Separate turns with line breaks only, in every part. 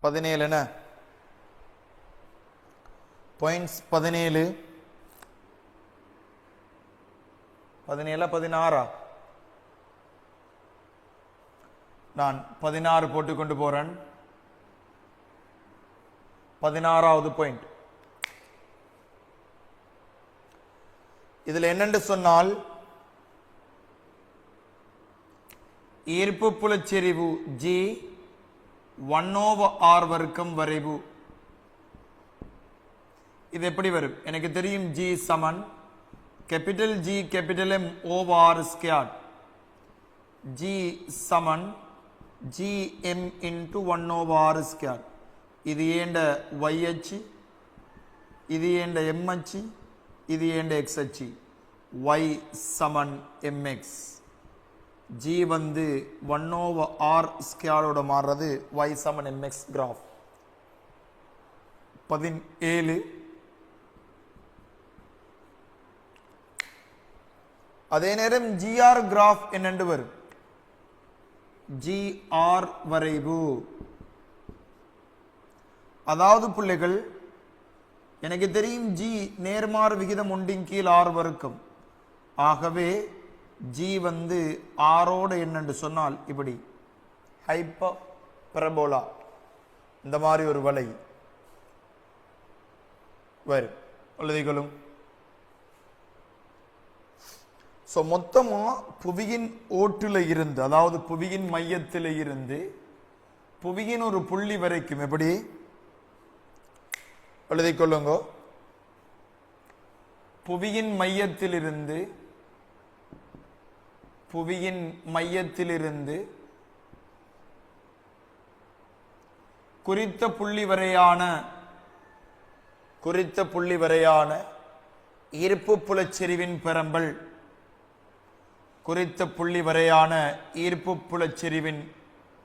17 என்ன பாயிண்ட்ஸ் 17 16 நான் 16 போட்டுக்கொண்டு போறேன் 16வது பாயிண்ட் இதுல என்னென்று சொன்னால் ஈர்ப்பு புலச்செறிவு G 1/r வர்க்கம் வரைவு இது எப்படி வரும் எனக்கு தெரியும் G சமன் capital G capital M over r squared G சமன் Gm into 1/r squared இது ஏண்ட y அச்சு இது ஏண்ட m அச்சு இது ஏண்ட x அச்சு y சமன் mx G வந்து 1/r squared ஓட மாறுறது y சமன் mx கிராஃப் 17 அதே நேரம் GR கிராஃப் என்னென்று வரும் GR வரைவு அதாவது பிள்ளைகள் எனக்கு தெரியும் G நேர்மாறு விகிதம் ஒன்றின் கீழ் R வர்க்கம் ஆகவே G வந்து R ஓட என்னென்று சொன்னால் இப்படி ஹைப்பர் பரபோலா இந்த மாதிரி ஒரு வளை வரும் எழுதிக்கொள்ளும் ஸோ மொத்தமாக புவியின் ஓட்டில் இருந்து அதாவது புவியின் மையத்தில் இருந்து புவியின் ஒரு புள்ளி வரைக்கும் எப்படி எழுதிக்கொள்ளுங்க புவியின் மையத்திலிருந்து குறித்த புள்ளி வரையான ஈர்ப்பு புலச்செறிவின் பெரம்பல் குறித்த புள்ளி வரையான ஈர்ப்பு புலச்செறிவின்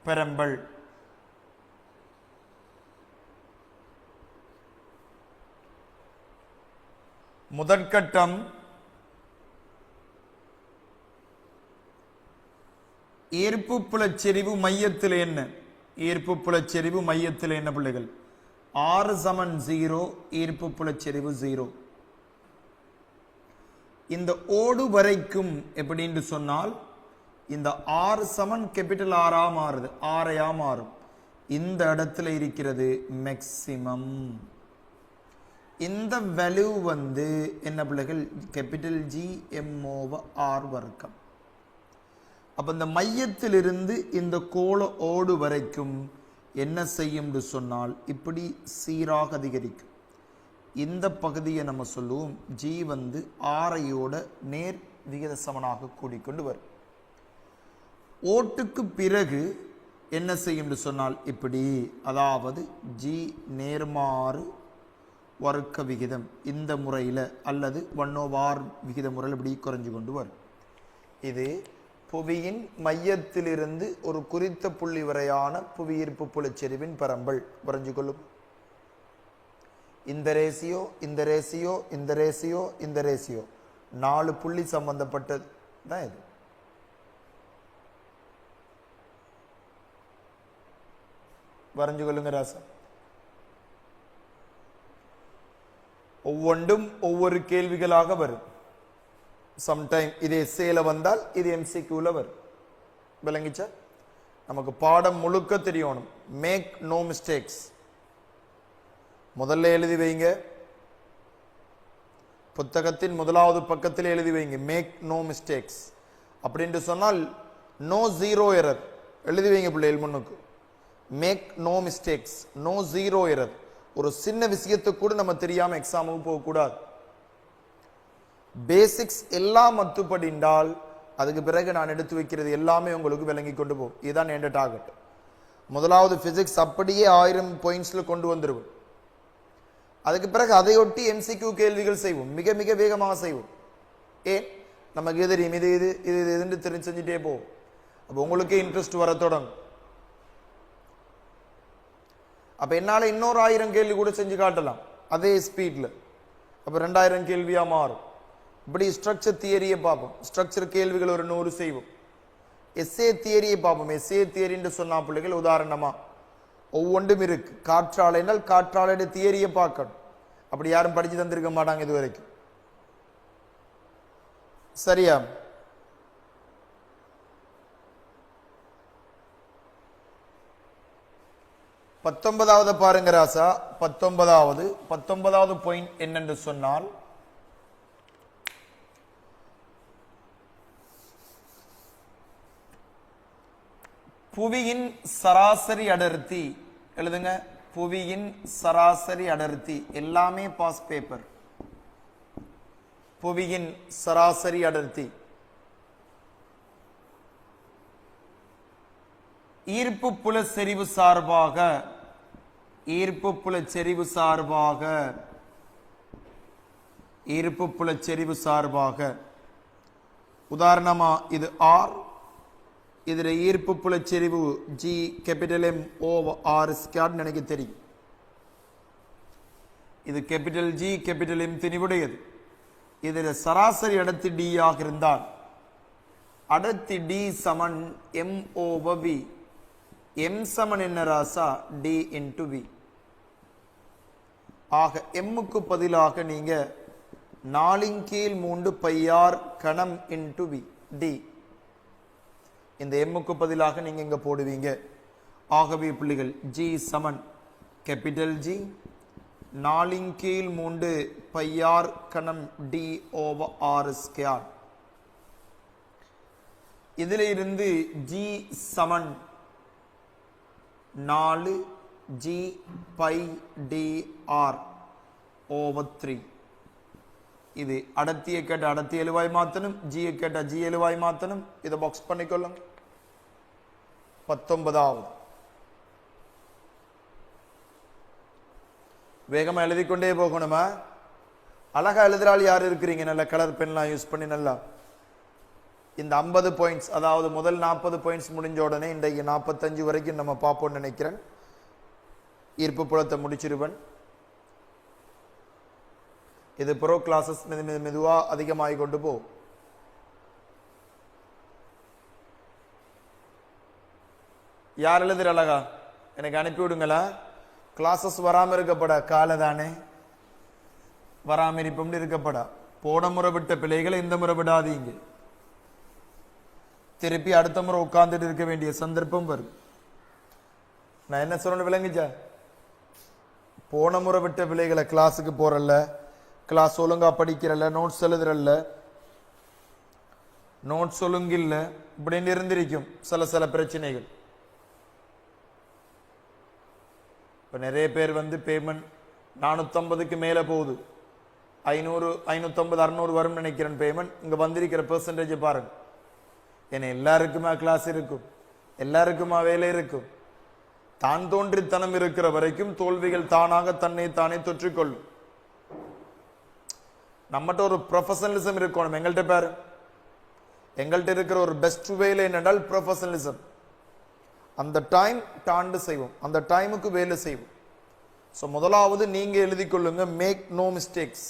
பெரம்பல் முதற்கட்டம் ஈர்ப்பு புலச்செறிவு மையத்தில் என்ன ஈர்ப்பு புலச்செறிவு மையத்தில் என்ன பிள்ளைகள் r சமன் 0 ஈர்ப்பு புலச்செறிவு 0 இந்த ஓடு வரைக்கும் எப்படின்னு சொன்னால் இந்த r சமன் கேபிட்டல் R ஆ மாறுது R ஆ மாறும் இந்த இடத்துல இருக்கிறது மேக்ஸிமம் இந்த வேல்யூ வந்து என்ன பிள்ளைகள் capital G M over R வர்க்கம் அப்ப இந்த மையத்திலிருந்து இந்த கோள ஓடு வரைக்கும் என்ன செய்யும் சொன்னால் இப்படி சீராக அதிகரிக்கும் இந்த பகுதியை நம்ம சொல்லுவோம் G வந்து ஆரையோட நேர் விகித சமனாக கூடிக்கொண்டு வரும் ஓட்டுக்கு பிறகு என்ன செய்யும் சொன்னால் இப்படி அதாவது G நேர்மாறு வர்க்க விகிதம் இந்த முறையில் அல்லது 1/r விகித முறையில் இப்படி குறைஞ்சு கொண்டு வரும் இது புவியின் மையத்திலிருந்து ஒரு குறித்த புள்ளி வரையான புவியீர்ப்பு புலச்செறிவின் பரம்பல் வரைஞ்சு கொள்ளும் இந்த ரேசியோ இந்த ரேசியோ இந்த ரேசியோ இந்த ரேசியோ 4 புள்ளி சம்பந்தப்பட்டது தான் இது வரைஞ்சு கொள்ளுங்க ராசா ஒவ்வொன்றும் ஒவ்வொரு கேள்விகளாக வரும் சம்டைம் இது எஸ்ஏல வந்தால் இது எம்சிக்யூல வரும் விளங்கிச்சா நமக்கு பாடம் முழுக்க தெரியணும் மேக் நோ மிஸ்டேக்ஸ் முதல்ல எழுதி வைங்க புத்தகத்தின் முதலாவது பக்கத்தில் எழுதி வைங்க மேக் நோ மிஸ்டேக்ஸ் அப்படின்னு சொன்னால் நோ ஜீரோ எரர் எழுதி வைங்க பிள்ளைகள் முன்னுக்கு make no mistakes no zero error ஒரு சின்ன விஷயத்தை கூட நம்ம தெரியாம எக்ஸாமுக்கு போகக்கூடாது பேசிக்ஸ் எல்லாம் மத்துப்படிந்தால் அதுக்கு பிறகு நான் எடுத்து வைக்கிறது எல்லாமே உங்களுக்கு விளங்கி கொண்டு போகும் இதுதான் என் டார்கெட் முதலாவது பிசிக்ஸ் அப்படியே 1000 பாயிண்ட்ஸ்ல கொண்டு வந்துருவோம் அதுக்கு பிறகு அதையொட்டி எம்சிக்யூ கேள்விகள் செய்வோம் மிக மிக வேகமாக செய்வோம் ஏன் நமக்கு தெரியும் இது இது இது இதுன்னு தெரிஞ்சு செஞ்சுட்டே போவோம் அப்போ உங்களுக்கே இன்ட்ரெஸ்ட் வர தொடங்கும் அப்ப என்னால இன்னொரு 1000 கேள்வி கூட செஞ்சு காட்டலாம் அதே ஸ்பீட்ல அப்ப 2000 கேள்வியா மாறும் இப்படி ஸ்ட்ரக்சர் தியரியை பார்ப்போம் ஸ்ட்ரக்சர் கேள்விகள் ஒரு 100 செய்வோம் எஸ்ஏ தியரியை பார்ப்போம் எஸ்ஏ தியரின்னு சொன்னா பிள்ளைகள் உதாரணமா ஒவ்வொன்றும் இருக்கு. காற்றாலைனால் காற்றாலையோட தியரியை பார்க்கணும். அப்படி யாரும் படிச்சு தந்திருக்க மாட்டாங்க இது வரைக்கும். சரியா? பத்தொன்பதாவது பாருங்க ராசா. பத்தொன்பதாவது பாயிண்ட் என்னென்று சொன்னால், புவியின் சராசரி அடர்த்தி எழுதுங்க. புவியின் சராசரி அடர்த்தி எல்லாமே பாஸ் பேப்பர். புவியின் சராசரி அடர்த்தி ஈர்ப்பு புல செறிவு சார்பாக, ஈர்ப்பு புல செறிவு சார்பாக, ஈர்ப்பு புல செறிவு சார்பாக, உதாரணமா இது ஆர், இதுல ஈர்ப்பு புல செறிவு G capital M over R square எனக்கு தெரியும். இது கேபிட்டல் ஜி கேபிட்டல் எம் திணிவுடையது. இதுல சராசரி அடர்த்தி டி ஆக இருந்தால் அடர்த்தி டி சமன் எம் ஓவர் வி. எம் சமன் என்ன ராசா? D into we. ஆக எம்முக்கு பதிலாக நீங்க 4/3 பையார் கணம் இன்டு வி டி. இந்த எம்முக்கு பதிலாக நீங்க இங்க போடுவீங்க. ஆகவே புள்ளிகள் ஜி சமன் கேபிட்டல் ஜி 4/3 பையார் கணம் டி ஓவர் ஆர் ஸ்கொயர். இதில் இருந்து ஜி சமன் 4 G pi D R over 3. இது அடர்த்தியை கேட்ட அடர்த்தி எழுவாய் மாத்தணும், ஜியை கேட்ட ஜி எழுவாய் மாத்தணும். இதை பாக்ஸ் பண்ணிக்கொள்ளுங்க. 19வது வேகமா எழுதி கொண்டே போகணுமா? அழகா எழுதுறாள் யார் இருக்கிறீங்க? நல்ல கலர் பென்லாம் யூஸ் பண்ணி நல்லா இந்த 50 பாயிண்ட்ஸ், அதாவது முதல் 40 பாயிண்ட்ஸ் முடிஞ்ச உடனே இன்றைக்கு 45 வரைக்கும் நம்ம பார்ப்போம்னு நினைக்கிறேன். ஈர்ப்பு புலத்தை முடிச்சிருவன். இது ப்ரோ கிளாஸஸ் மெதுவா அதிகமாகி கொண்டு போ. யார் எழுதுற அழகா எனக்கு அனுப்பி விடுங்களா? கிளாஸஸ் வராம இருக்கப்படா, காலை தானே வராம இருப்போம்னு இருக்கப்படா. போன முறை விட்ட பிள்ளைகளை இந்த முறை விடாதீங்க. திருப்பி அடுத்த முறை உட்கார்ந்துட்டு இருக்க வேண்டிய சந்தர்ப்பம் வரும். நான் என்ன சொல்லணும் விளங்குச்சா? போன முறை விட்ட பிள்ளைகளை கிளாஸுக்கு போறல்ல, கிளாஸ் ஒழுங்கா படிக்கிறல்ல, நோட்ஸ் எழுதுறல்ல, நோட்ஸ் ஒழுங்கில்ல, இப்படின்னு இருந்திருக்கும் சில பிரச்சனைகள். இப்போ நிறைய பேர் பேமெண்ட் 450க்கு மேலே போகுது. 500, 550, 600 வரும் நினைக்கிறேன் பேமெண்ட். இங்கே வந்திருக்கிற பெர்சன்டேஜ் பாருங்க. ஏன்னா எல்லாருக்குமா கிளாஸ் இருக்கும், எல்லாருக்குமா வேலை இருக்கும். தான் தோன்றித்தனம் இருக்கிற வரைக்கும் தோல்விகள் தானாக தன்னை தானே தொற்றிக்கொள்ளும். நம்மகிட்ட ஒரு ப்ரொஃபஷனலிசம் இருக்கணும். எங்கள்கிட்ட பாரு, எங்கள்கிட்ட இருக்கிற ஒரு பெஸ்ட் வேலை என்னென்றால் ப்ரொஃபஷனலிசம். அந்த டைம் தாண்டு செய்வோம், அந்த டைமுக்கு வேலை செய்வோம். ஸோ முதலாவது நீங்க எழுதி கொள்ளுங்க, make no mistakes,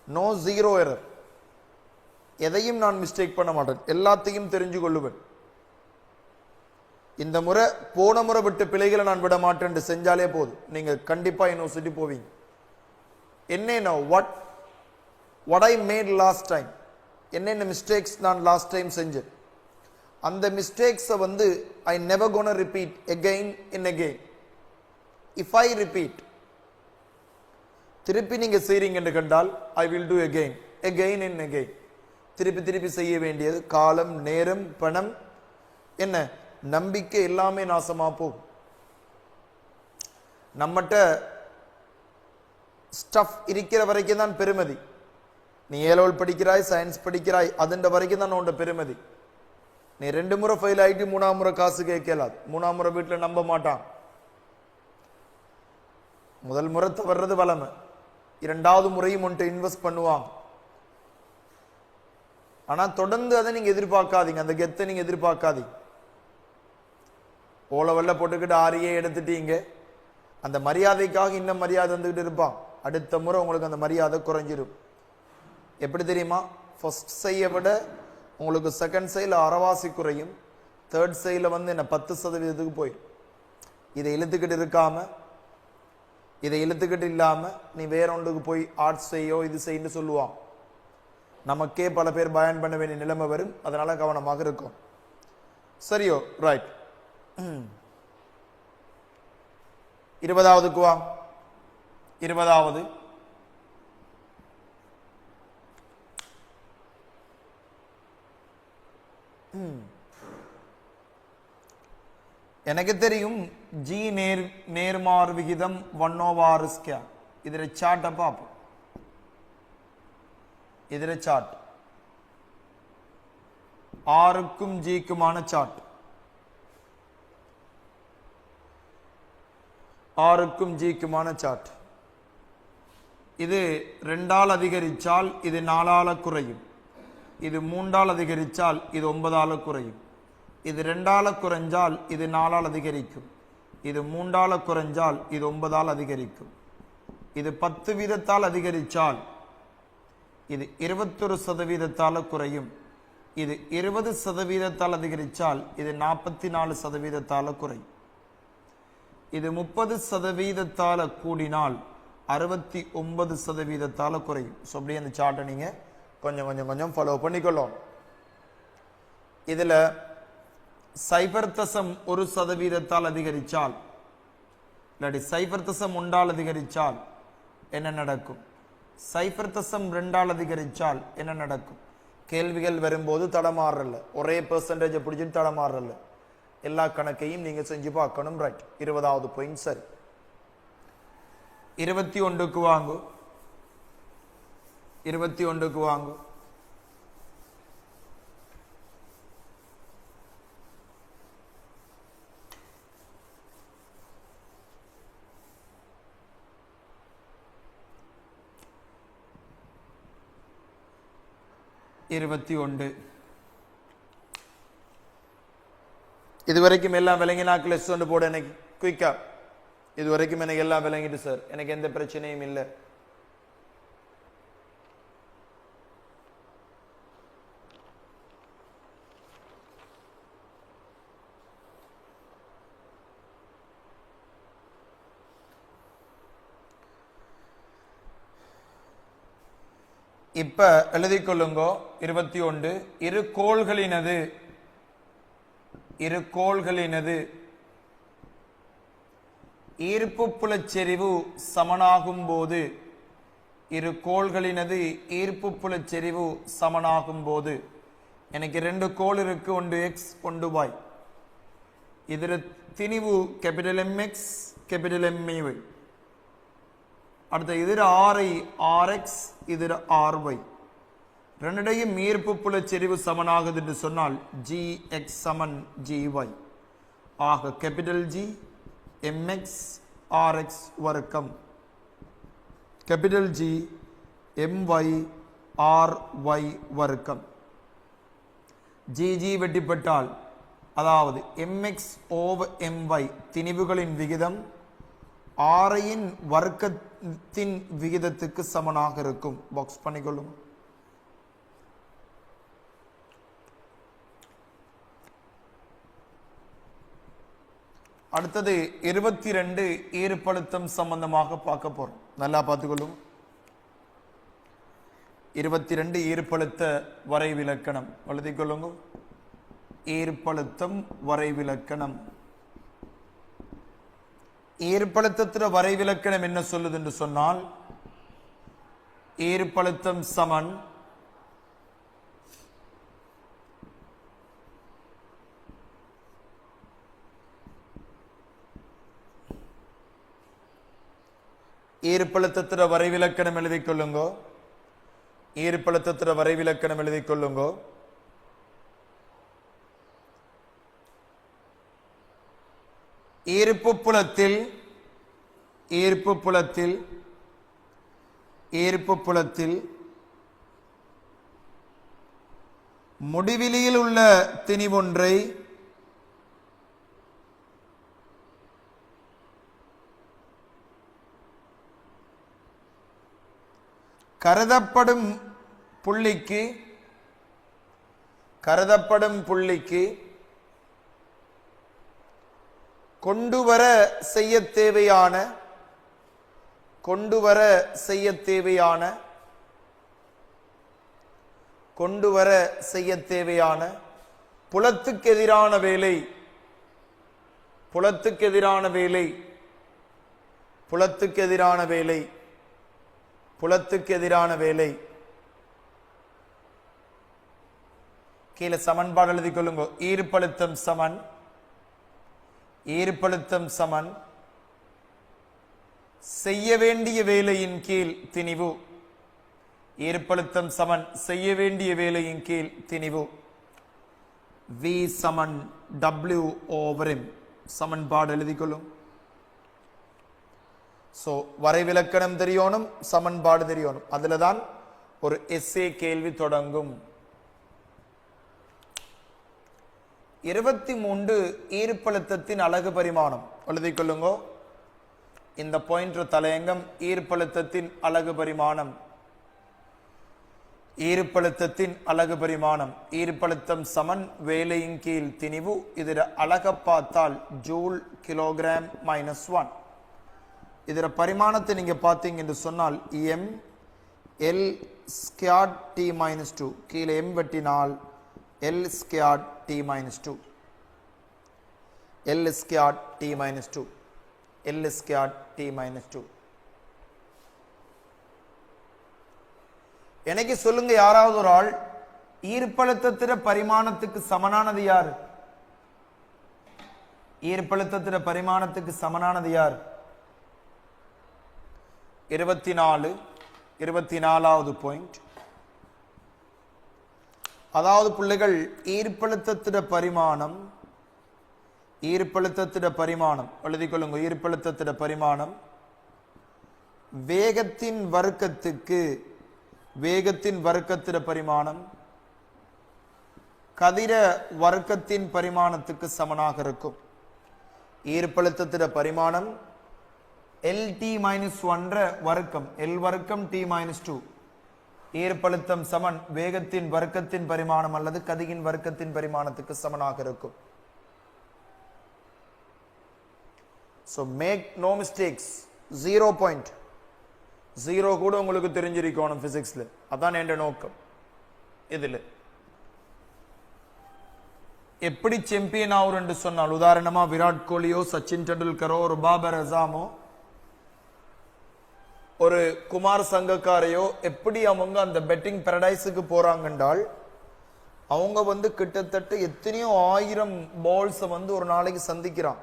no zero error. எதையும் நான் மிஸ்டேக் பண்ண மாட்டேன், எல்லாத்தையும் தெரிஞ்சு கொள்ளுவேன். இந்த முறை போன முறை விட்டு பிழைகளை நான் விட மாட்டேன் செஞ்சாலே போதும், நீங்க கண்டிப்பா யூனிவர்சிட்டி போவீங்க. என்ன what I made last time, என்னென்ன மிஸ்டேக்ஸ் நான் லாஸ்ட் டைம் செஞ்சேன், அந்த மிஸ்டேக்ஸை I never gonna repeat again and again. If I repeat, திருப்பி நீங்க செய்றீங்க என்று கண்டால் I will do again and again. திருப்பி செய்ய வேண்டியது காலம், நேரம், பணம், என்ன நம்பிக்கை எல்லாமே நாசமா போகும். நம்மகிட்ட ஸ்டஃப் இருக்கிற வரைக்கும் தான் பெருமதி. நீ ஏலோல் படிக்கிறாய், சயின்ஸ் படிக்கிறாய், அதுன்ற வரைக்கும் தான் உன்னோட பெருமதி. நீ 2 முறை ஃபெயில் ஆகிட்டு 3ஆம் முறை காசு கேட்கலாது. 3ஆம் முறை வீட்டில் நம்ப மாட்டான். முதல் முறை தவறுறது வளமை, 2வது முறையும் ஒன்றை இன்வெஸ்ட் பண்ணுவாங்க. ஆனா தொடர்ந்து அதை நீங்க எதிர்பார்க்காதீங்க, அந்த கெத்தை நீங்க எதிர்பார்க்காதீங்க. ஓலவெல்ல போட்டுக்கிட்டு ஆரியே எடுத்துட்டீங்க, அந்த மரியாதைக்காக இன்னும் மரியாதை வந்துகிட்டு இருப்பான். அடுத்த முறை உங்களுக்கு அந்த மரியாதை குறைஞ்சிடும். எப்படி தெரியுமா? ஃபர்ஸ்ட் செய்ய விட உங்களுக்கு செகண்ட் சைல அறவாசி குறையும், தேர்ட் சைல என்ன 10% போயிடும். இதை இழுத்துக்கிட்டு இருக்காம, இதை இழுத்துக்கிட்டு இல்லாம நீ வேற ஒன்றுக்கு போய் ஆர்ட்ஸ் செய்யோ இது செய்யு சொல்லுவான். நமக்கே பல பேர் பயன் பண்ண வேண்டிய நிலைமை வரும். அதனால கவனமாக இருக்கும். சரியோ? ரைட். 20வதுக்கு வா. 20வது எனக்கு தெரியும் ஜி நேர்மாறு விகிதம் 1/r². இதில் சார்ட்டை பார்ப்போம். இதில் சார்ட் ஆருக்கும் ஜிக்குமான சார்ட். ஆருக்கும் ஜிக்குமான சார்ட். இது 2ஆல் அதிகரித்தால் இது 4ஆல் குறையும். இது 3ஆல் அதிகரித்தால் இது 9ஆல் குறையும். இது 2ஆல் குறைஞ்சால் இது 4ஆல் அதிகரிக்கும். இது 3ஆல் குறைஞ்சால் இது 9ஆல் அதிகரிக்கும். இது 10 வீதத்தால் அதிகரித்தால் இது 21% குறையும். இது 20% அதிகரித்தால் இது 44% குறையும். இது 30% கூடினால் 69% குறையும். ஸோ அப்படியே அந்த சார்ட்டை நீங்கள் கொஞ்சம் கொஞ்சம் கொஞ்சம் ஃபாலோ பண்ணிக்கொள்ளும். இதில் 0.1% அதிகரித்தால் இல்லாட்டி 0.1 அதிகரித்தால் என்ன நடக்கும்? 0.2 அதிகரித்தால் என்ன நடக்கும்? கேள்விகள் வரும்போது தடமாறல, ஒரே பெர்சன்டேஜை பிடிச்சிட்டு தடமாறல. எல்லா கணக்கையும் நீங்க செஞ்சு பார்க்கணும். ரைட். 20வது பாயிண்ட் சரி. 21க்கு வாங்கு. 21க்கு வாங்கு. இதுவரைக்கும் எல்லாம் விளங்கினாக்கு லெஸ் ஒன்று போட எனக்கு குயிக்கா. இதுவரைக்கும் எனக்கு எல்லாம் விளங்கிட்டு சார், எனக்கு எந்த பிரச்சனையும் இல்லை. இப்ப எழுதிக் கொள்ளுங்கோ. 21 இரு கோள்களினது ஈர்ப்பு புலச்செறிவு சமனாகும் போது, இரு கோள்களினது ஈர்ப்பு புலச்செறிவு சமனாகும் போது, எனக்கு 2 கோள் இருக்கு, ஒன்று எக்ஸ் ஒன்று வாய். இதில் திணிவு MX MY. அடுத்த இதில் ஆரை RX இதில் RY. ரெண்டையும் ஈர்ப்பு புலச்செறிவு சமனாகுது என்று சொன்னால் GX சமன் GY. ஆக G MX RX வர்க்கம், G MY RY வர்க்கம். GG வெட்டிப்பட்டால் அதாவது MX over MY திணிவுகளின் விகிதம் ஆரையின் வர்க்கத்தின் விகிதத்துக்கு சமனாக இருக்கும். பாக்ஸ் பண்ணிக்கொள்ளும். அடுத்தது 22 ஈர்ப்பழுத்தம் சம்பந்தமாக பார்க்க போறோம். நல்லா பார்த்துக்கொள்ளும். 22 ஈர்ப்பழுத்த வரைவிலக்கணம் எழுதிக் கொள்ளுங்க. ஈர்ப்பழுத்தம் வரைவிலக்கணம். ஈர்ப்பழுத்தத்தின் வரைவிலக்கணம் என்ன சொல்லுது என்று சொன்னால், ஈர்ப்பழுத்தம் சமன் ஈர்ப்பழுத்தத்தின் வரைவிலக்கணம் எழுதிக் கொள்ளுங்கோ. ஈர்ப்பழுத்தத்தின் வரைவிலக்கணம் எழுதிக் கொள்ளுங்கோ. ஈர்ப்பு புலத்தில் முடிவிலியில் உள்ள திணிவொன்றை கருதப்படும் புள்ளிக்கு கொண்டுவர செய்ய தேவையான கொண்டுவர செய்ய தேவையான கொண்டுவர செய்ய தேவையான புலத்துக்கு எதிரான வேலை புலத்துக்கு எதிரான வேலை புலத்துக்கு எதிரான வேலை புலத்துக்கு எதிரான வேலை கீழே சமன்பாடு எழுதிக் கொள்ளுங்க. ஈர்ப்பழுத்தம் சமன் ஈர்ப்பழுத்தம் சமன் செய்ய வேண்டிய வேலையின் கீழ் திணிவு. ஈர்ப்பழுத்தம் சமன் செய்ய வேண்டிய வேலையின் கீழ் திணிவு. V சமன் W over M. சமன்பாடு எழுதிக் கொள்ளும். சோ வரைவிலக்கணம் தெரியணும், சமன்பாடு தெரியணும். அதுல தான் ஒரு எஸ்ஏ கேள்வி தொடங்கும். 23 ஈர்ப்பழுத்தத்தின் அலகு பரிமாணம் எழுதிக் கொள்ளுங்க. இந்த பாயிண்ட் தலையங்கம் ஈர்ப்பழுத்தத்தின் அலகு பரிமாணம். ஈர்ப்பழுத்தத்தின் அலகு பரிமாணம். ஈர்ப்பழுத்தம் சமன் வேலையின் கீழ் திணிவு. இதில் அலக பார்த்தால் ஜூல் கிலோகிராம் -1. இதில் பரிமாணத்தை நீங்க பார்த்தீங்க என்று சொன்னால் எம் எல் ஸ்கொயர்ட் டி -2. கீழே எம் வெட்டினால் L squared T -2 L squared T -2 L squared T -2. எனக்கு சொல்லுங்க, யாராவது ஒரு ஆள் ஈர்ப்பழுத்தத்திட பரிமாணத்துக்கு சமனானது யார்? ஈர்ப்பழுத்தத்திட பரிமாணத்துக்கு சமனானது யார்? 24வது பாயிண்ட். அதாவது பிள்ளைகள் ஈர்ப்பழுத்தத்திட பரிமாணம் ஈர்ப்பழுத்தத்திட பரிமாணம் எழுதிக் கொள்ளுங்க. ஈர்ப்பழுத்தத்திட பரிமாணம் வேகத்தின் வர்க்கத்திட பரிமாணம் கதிர வர்க்கத்தின் பரிமாணத்துக்கு சமனாக இருக்கும். ஈர்ப்பழுத்தத்திட பரிமாணம் LT-1 வர்க்கம் L வர்க்கம் T-2. ஈர்ப்பழுத்தம் சமன் வேகத்தின் வர்க்கத்தின் பரிமாணம் அல்லது கதியின் வர்க்கத்தின் பரிமாணத்துக்கு சமனாக இருக்கும். So make no mistakes. 0 point. 0 கூட உங்களுக்கு தெரிஞ்சிருக்கணும் பிசிக்ஸ்ல. அதான் என்ற நோக்கம். இதுல எப்படி சாம்பியன் ஆவர் என்று சொன்னால், உதாரணமா விராட் கோலியோ, சச்சின் டெண்டுல்கரோ, ஒரு பாபர் அசாமோ, ஒரு குமார் சங்கக்காரையோ எப்படி அவங்க அந்த பெட்டிங் பாரடைஸுக்கு போறாங்க என்றால், அவங்க கிட்டத்தட்ட எத்தனையோ 1000 பால்ஸ் ஒரு நாளைக்கு சந்திக்கிறான்.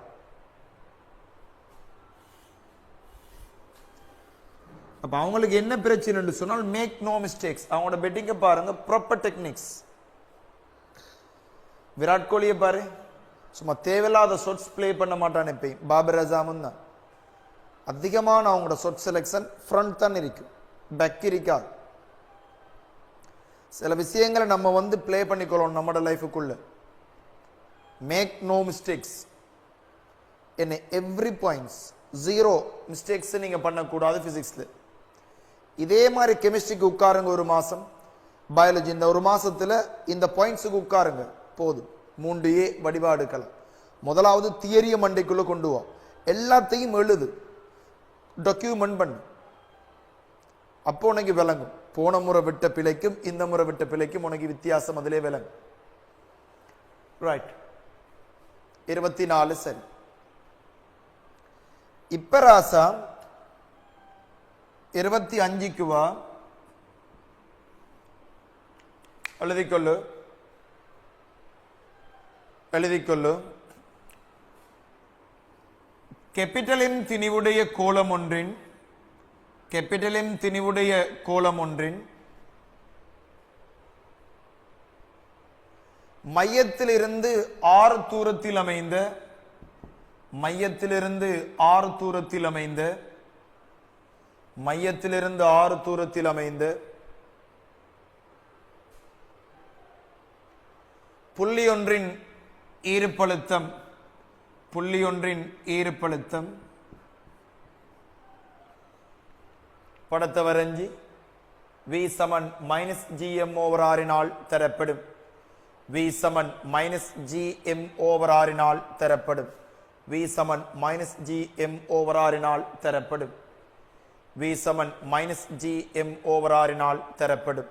அப்ப அவங்களுக்கு என்ன பிரச்சனை என்று சொன்னால், மேக் நோ மிஸ்டேக்ஸ். அவங்களோட பெட்டிங்க பாருங்க, ப்ராப்பர் டெக்னிக்ஸ். விராட் கோலியை பாரு, சும்மா தேவையில்லாத ஷாட்ஸ் பிளே பண்ண மாட்டான். எப்பயும் பாபர் அசாமும் தான் அதிகமான அவங்களோட ஷாட் செலக்ஷன் ஃப்ரண்ட் தான் இருக்கு, பேக் இருக்காது. சில விஷயங்களை நம்ம பிளே பண்ணிக்கொள்ளணும் நம்மளோட லைஃபுக்குள்ள. மேக் நோ மிஸ்டேக்ஸ் என்ன எவ்ரி பாயிண்ட்ஸ். 0 மிஸ்டேக்ஸ் நீங்க பண்ணக்கூடாது பிசிக்ஸ்ல. இதே மாதிரி கெமிஸ்ட்ரிக்கு உட்காருங்க ஒரு மாசம், பயாலஜி இந்த ஒரு மாசத்துல இந்த பாயிண்ட்ஸுக்கு உட்காருங்க போதும். 3A வடிவா எடுக்கலாம். முதலாவது தியரிய மண்டைக்குள்ள கொண்டு வா, எல்லாத்தையும் எழுது, டாக்குமெண்ட் பண்ணு. அப்போ உனக்கு விளங்கும். போன முறை விட்ட பிழைக்கும் இந்த முறை விட்ட பிழைக்கும் உனக்கு வித்தியாசம் அதிலே விளங்கும். ரைட். 24 சரி. இப்ப ராசா 25க்கு வா, எழுதிக்கொள்ளு. கேபிட்டல் எம் திணிவுடைய கோளம் ஒன்றின் மையத்திலிருந்து 6 தூரத்தில் அமைந்த புள்ளி ஒன்றின் ஈர்ப்பழுத்தம் படத்தை வரைஞ்சி V சமன் -GM/R தரப்படும். V சமன் -GM/R தரப்படும். v சமன் மைனஸ் gm ஓவர் ஆரினால் தரப்படும். v சமன் மைனஸ் gm ஓவர் ஆரினால் தரப்படும்.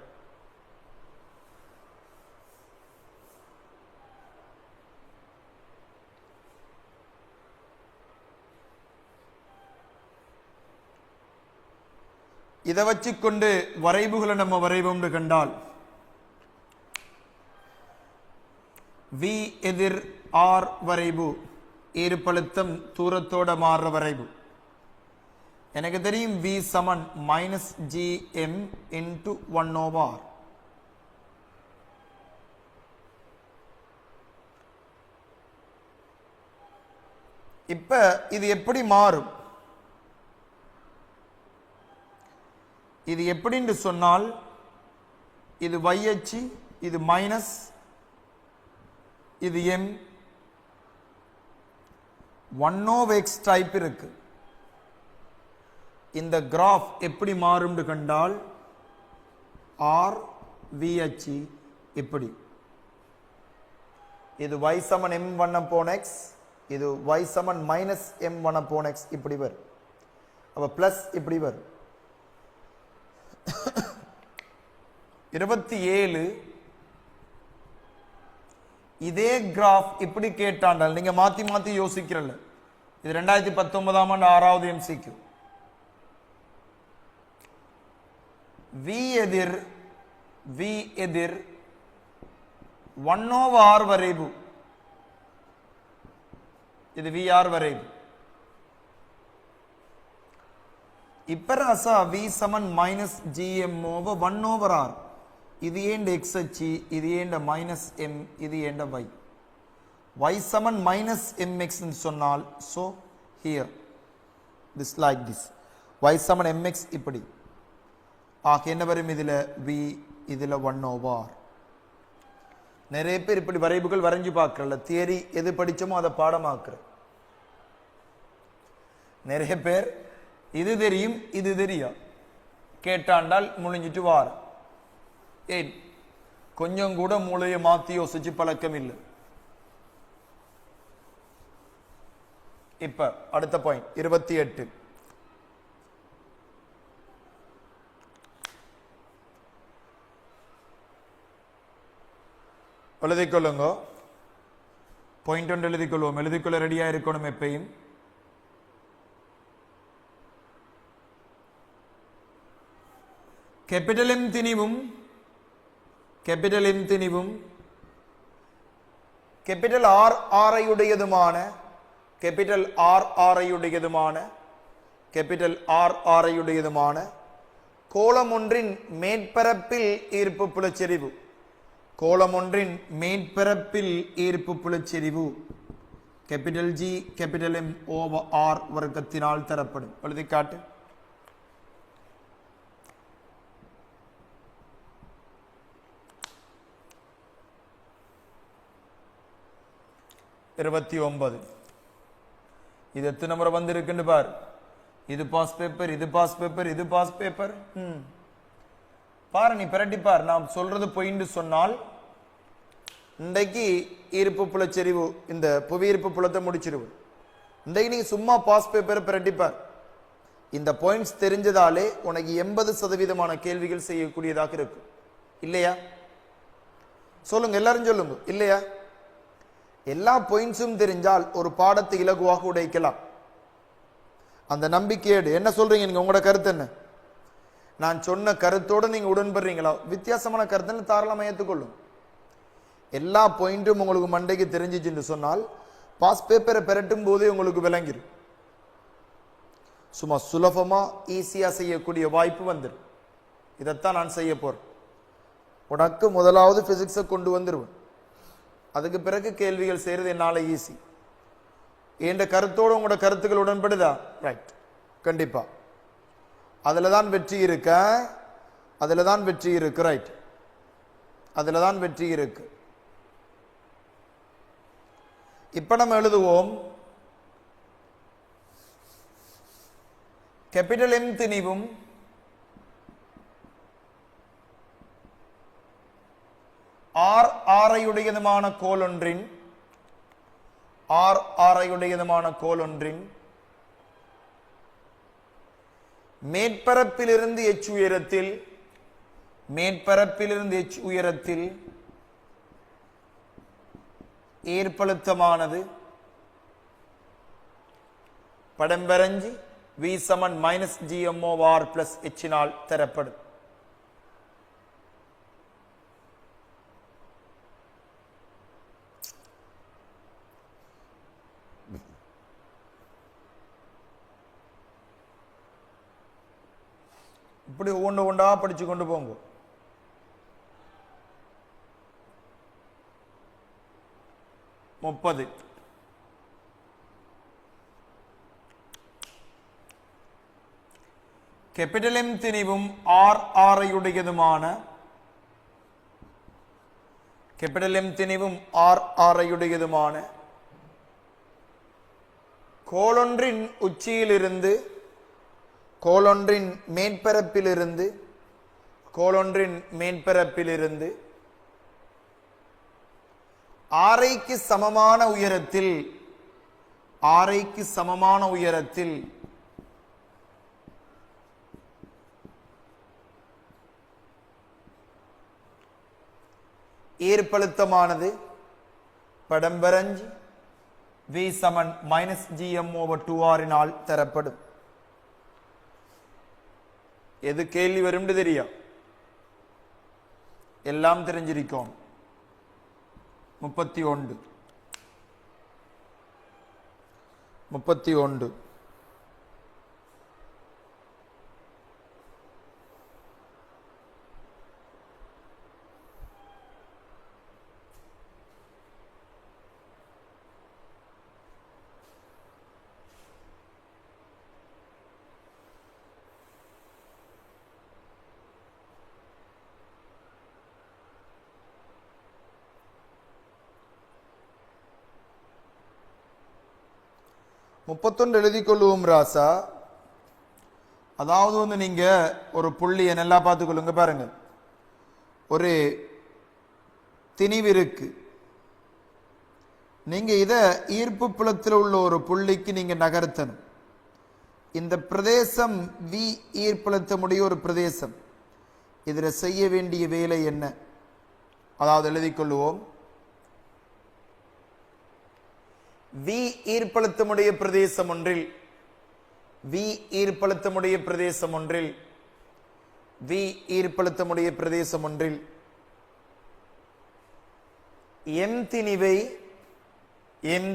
இதை வச்சுக்கொண்டு வரைவுகளை நம்ம வரைவோம்னு கண்டால் v எதிர் r வரைவு ஈர்ப்பழுத்தம் தூரத்தோட மாறுற வரைவு. எனக்கு தெரியும் v சமன் minus gm into 1 over r. இப்ப இது எப்படி மாறும்? இது எப்படின்னு சொன்னால் இது y அச்சு, இது மைனஸ், இது m, 1 over x டைப் இருக்கு. இந்த கிராஃப் எப்படி மாறும்னு கண்டால் r v அச்சு இப்படி, இது y சமன் m1 upon x, இது y சமன் மைனஸ் m1 upon x இப்படி வரும். அப்ப பிளஸ் இப்படி வரும். 27 இதே கிராஃப் இப்படி கேட்டாண்டால் நீங்க மாத்தி மாத்தி யோசிக்கிறல்ல. இது 2019 ஆண்டு 6வது MCQ. v எதிர் 1 over r வரைவு, இது vr வரைவு. இப்ப ராசா v சமன் minus gm over 1 over r. இது ஏண்ட x அச்சு, இது ஏண்ட மைனஸ் m, இது ஏண்ட y. y சமன் மைனஸ் mx ன்னு சொன்னால் so here this like this, y Saman mx இப்படி. ஆக என்ன வரும்? இதுல v, இதுல 1 over r. நிறைய பேர் இப்படி வரைவுகள் வரைஞ்சு பார்க்கறல. தியரி எது படிச்சோமோ அதை பாடமாக்குற. நிறைய பேர் இது தெரியும் இது தெரியும் கேட்டாண்டால் முழிஞ்சிட்டு வார. ஏன் கொஞ்சம் கூட மூளையை மாத்தி யோசிச்சு பழக்கம் இல்லை. இப்ப அடுத்த பாயிண்ட் 28. எழுதிக்கொள்ளுங்க. பாயிண்ட் ஒன்று எழுதிக்கொள்வோம். எழுதிக்கொள்ள ரெடியா இருக்கணும் எப்பயும். கேபிட்டல் M திணிவும் கேபிட்டல் M திணிவும் கேபிட்டல் R ஆரையுடையதுமான கேபிட்டல் R ஆரையுடையதுமான கேபிட்டல் R ஆரையுடையதுமான கோளம் ஒன்றின் மேற்பரப்பில் ஈர்ப்பு புலச்செறிவு. கோளம் ஒன்றின் மேற்பரப்பில் ஈர்ப்பு புலச்செறிவு capital G capital M over R வர்க்கத்தினால் தரப்படும். எழுதி காட்டு. இருபத்தி 29. இது எத்தனை முறை வந்திருக்குன்னு பார். இது பாஸ் பேப்பர், இது பாஸ் பேப்பர், இது பாஸ் பேப்பர். பாரு, நீ பிரட்டிப்பார். நாம் சொல்றது பொய்ன்னு சொன்னால் இன்றைக்கு ஈர்ப்பு புலச்செறிவு இந்த புவி ஈர்ப்பு புலத்தை முடிச்சிருவோம். இன்றைக்கு நீ சும்மா பாஸ் பேப்பரை பிரட்டிப்பார். இந்த பாயிண்ட்ஸ் தெரிஞ்சதாலே உனக்கு 80% கேள்விகள் செய்யக்கூடியதாக இருக்கும். இல்லையா? சொல்லுங்க, எல்லாரும் சொல்லுங்க. இல்லையா? எல்லா பாயிண்ட்ஸும் தெரிஞ்சால் ஒரு பாடத்தை இலகுவாக உடைக்கலாம். அந்த நம்பிக்கையோடு என்ன சொல்றீங்க நீங்க? உங்களோட கருத்து என்ன? நான் சொன்ன கருத்தோடு நீங்க உடன்படுறீங்களா? வித்தியாசமான கருத்து தாராளமாக ஏற்றுக்கொள்ளும். எல்லா பாயிண்ட்டும் உங்களுக்கு மண்டைக்கு தெரிஞ்சிச்சுன்னு சொன்னால் பாஸ் பேப்பரை பெரட்டும் போதே உங்களுக்கு விளங்கிடும். சும்மா சுலபமா ஈஸியா செய்யக்கூடிய வாய்ப்பு வந்துடும். இதைத்தான் நான் செய்ய போறேன். உனக்கு முதலாவது பிசிக்ஸை கொண்டு வந்துடுவேன். அதுக்கு பிறகு கேள்விகள் செய்யறது என்னால ஈஸி. என்ற கருத்தோடு உங்களோட கருத்துக்கள் உடன்படுதா? ரைட், கண்டிப்பா. அதுல தான் வெற்றி இருக்க, அதுல தான் வெற்றி இருக்கு. ரைட், அதுல தான் வெற்றி இருக்கு. இப்ப நம்ம எழுதுவோம். கேபிட்டல் M திணிவும் R ஆரையுடையதுமான கோளொன்றின் ஆர் ஆரையுடையதுமான கோல் ஒன்றின் மேற்பரப்பிலிருந்து h உயரத்தில் ஏற்பழுத்தமானது படம் வரைஞ்சி V சமன் மைனஸ் GMOR பிளஸ் Hனால் தரப்படும். இப்படி ஒவ்வொன்று ஒன்றா படிச்சு கொண்டு போங்க. முப்பது கேபிட்டல் M திணிவும் ஆர் ஆரையுடையதுமான கோளொன்றின் உச்சியிலிருந்து கோளொன்றின் மேற்பரப்பிலிருந்து ஆரைக்கு சமமான உயரத்தில் ஏற்பழுத்தமானது படம் வரைஞ்சி V சமன் மைனஸ் GM/2R தரப்படும். எது கேள்வி வரும் தெரியும், எல்லாம் தெரிஞ்சிருக்கும். 31 எழுதி கொள்ளுவோம் ராசா. அதாவது நீங்க ஒரு புள்ளியை நல்லா பார்த்துக்கொள்ளுங்க. பாருங்க, ஒரு திணிவு இருக்கு. நீங்க இத ஈர்ப்பு புலத்தில் உள்ள ஒரு புள்ளிக்கு நீங்க நகர்த்தணும். இந்த பிரதேசம் V ஈர்ப்பழுத்தமுடைய ஒரு பிரதேசம். இதுல செய்ய வேண்டிய வேலை என்ன? அதாவது எழுதி கொள்ளுவோம், V ஈர்ப்பழுத்தமுடைய பிரதேசம் ஒன்றில் M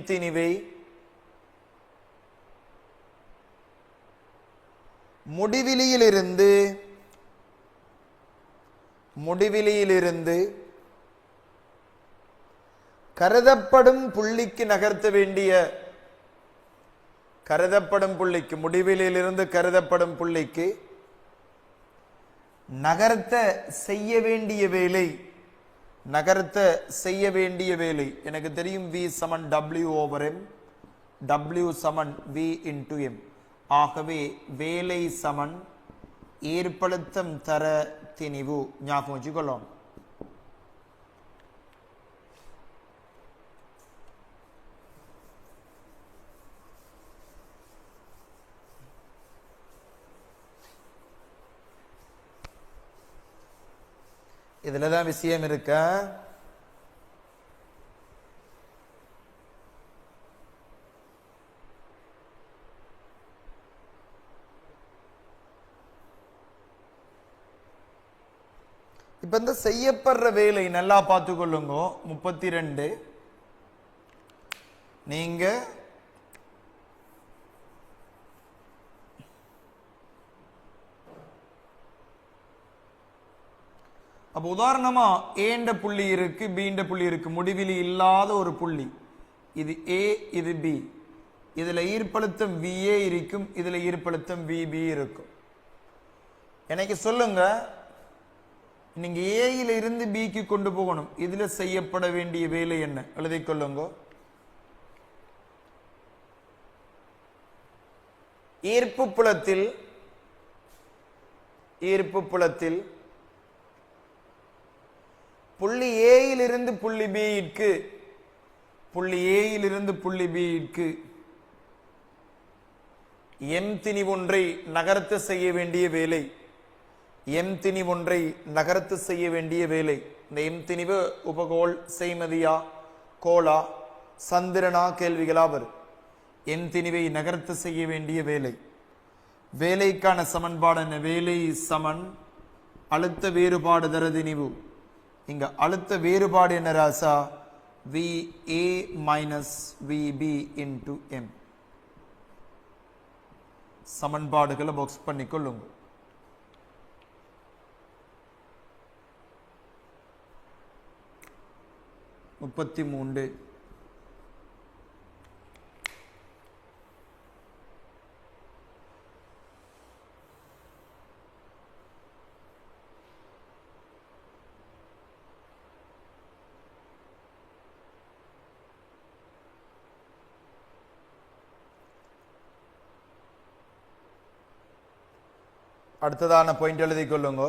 திணிவை முடிவிலியிலிருந்து கருதப்படும் புள்ளிக்கு நகர்த்த வேண்டிய முடிவிலிருந்து கருதப்படும் புள்ளிக்கு நகர்த்த செய்ய வேண்டிய வேலை எனக்கு தெரியும். V சமன் W/M, W சமன் V into M. ஆகவே வேலை சமன் ஏற்பழுத்தம் தர திணிவு. ஞாபகம் வச்சுக்கொள்ளும். இதுலதான் விஷயம் இருக்க. இப்ப இந்த செய்யப்படுற வேலை நல்லா பார்த்துக்கொள்ளுங்க. 32 நீங்க அப்ப உதாரணமா ஏண்ட புள்ளி இருக்கு, பீண்ட புள்ளி இருக்கு, முடிவிலி இல்லாத ஒரு புள்ளி. இது A, இது B. இதுல ஈர்ப்பழுத்தம் VA இருக்கும், இதுல ஈர்ப்பழுத்தம் VB இருக்கும். எனக்கு சொல்லுங்க, நீங்க ஏயில இருந்து பிக்கு கொண்டு போகணும். இதுல செய்யப்பட வேண்டிய வேலை என்ன? எழுதி கொள்ளுங்க. ஈர்ப்பு புலத்தில் புள்ளி ஏயிலிருந்து புள்ளி பிக்கு புள்ளி ஏயிலிருந்து புள்ளி பிக்கு எம் திணிவொன்றை நகர்த்த செய்ய வேண்டிய வேலை, எம் திணிவொன்றை நகர்த்த செய்ய வேண்டிய வேலை. இந்த எம் திணிவு உபகோள், செய்மதியா, கோளா, சந்திரனா கேள்விகளா வரும். எம் திணிவை நகர்த்த செய்ய வேண்டிய வேலை. வேலைக்கான சமன்பாடு என்ன? வேலை சமன் அழுத்த வேறுபாடு தர திணிவு. இங்க அழுத்த வேறுபாடு என்ன ராசா? VA minus VB into M. சமன்பாடுகளை பாக்ஸ் பண்ணிக்கொள்ளுங்க. முப்பத்தி மூன்று. அடுத்ததான பாயிண்ட் எழுதிக் கொள்ளுங்க.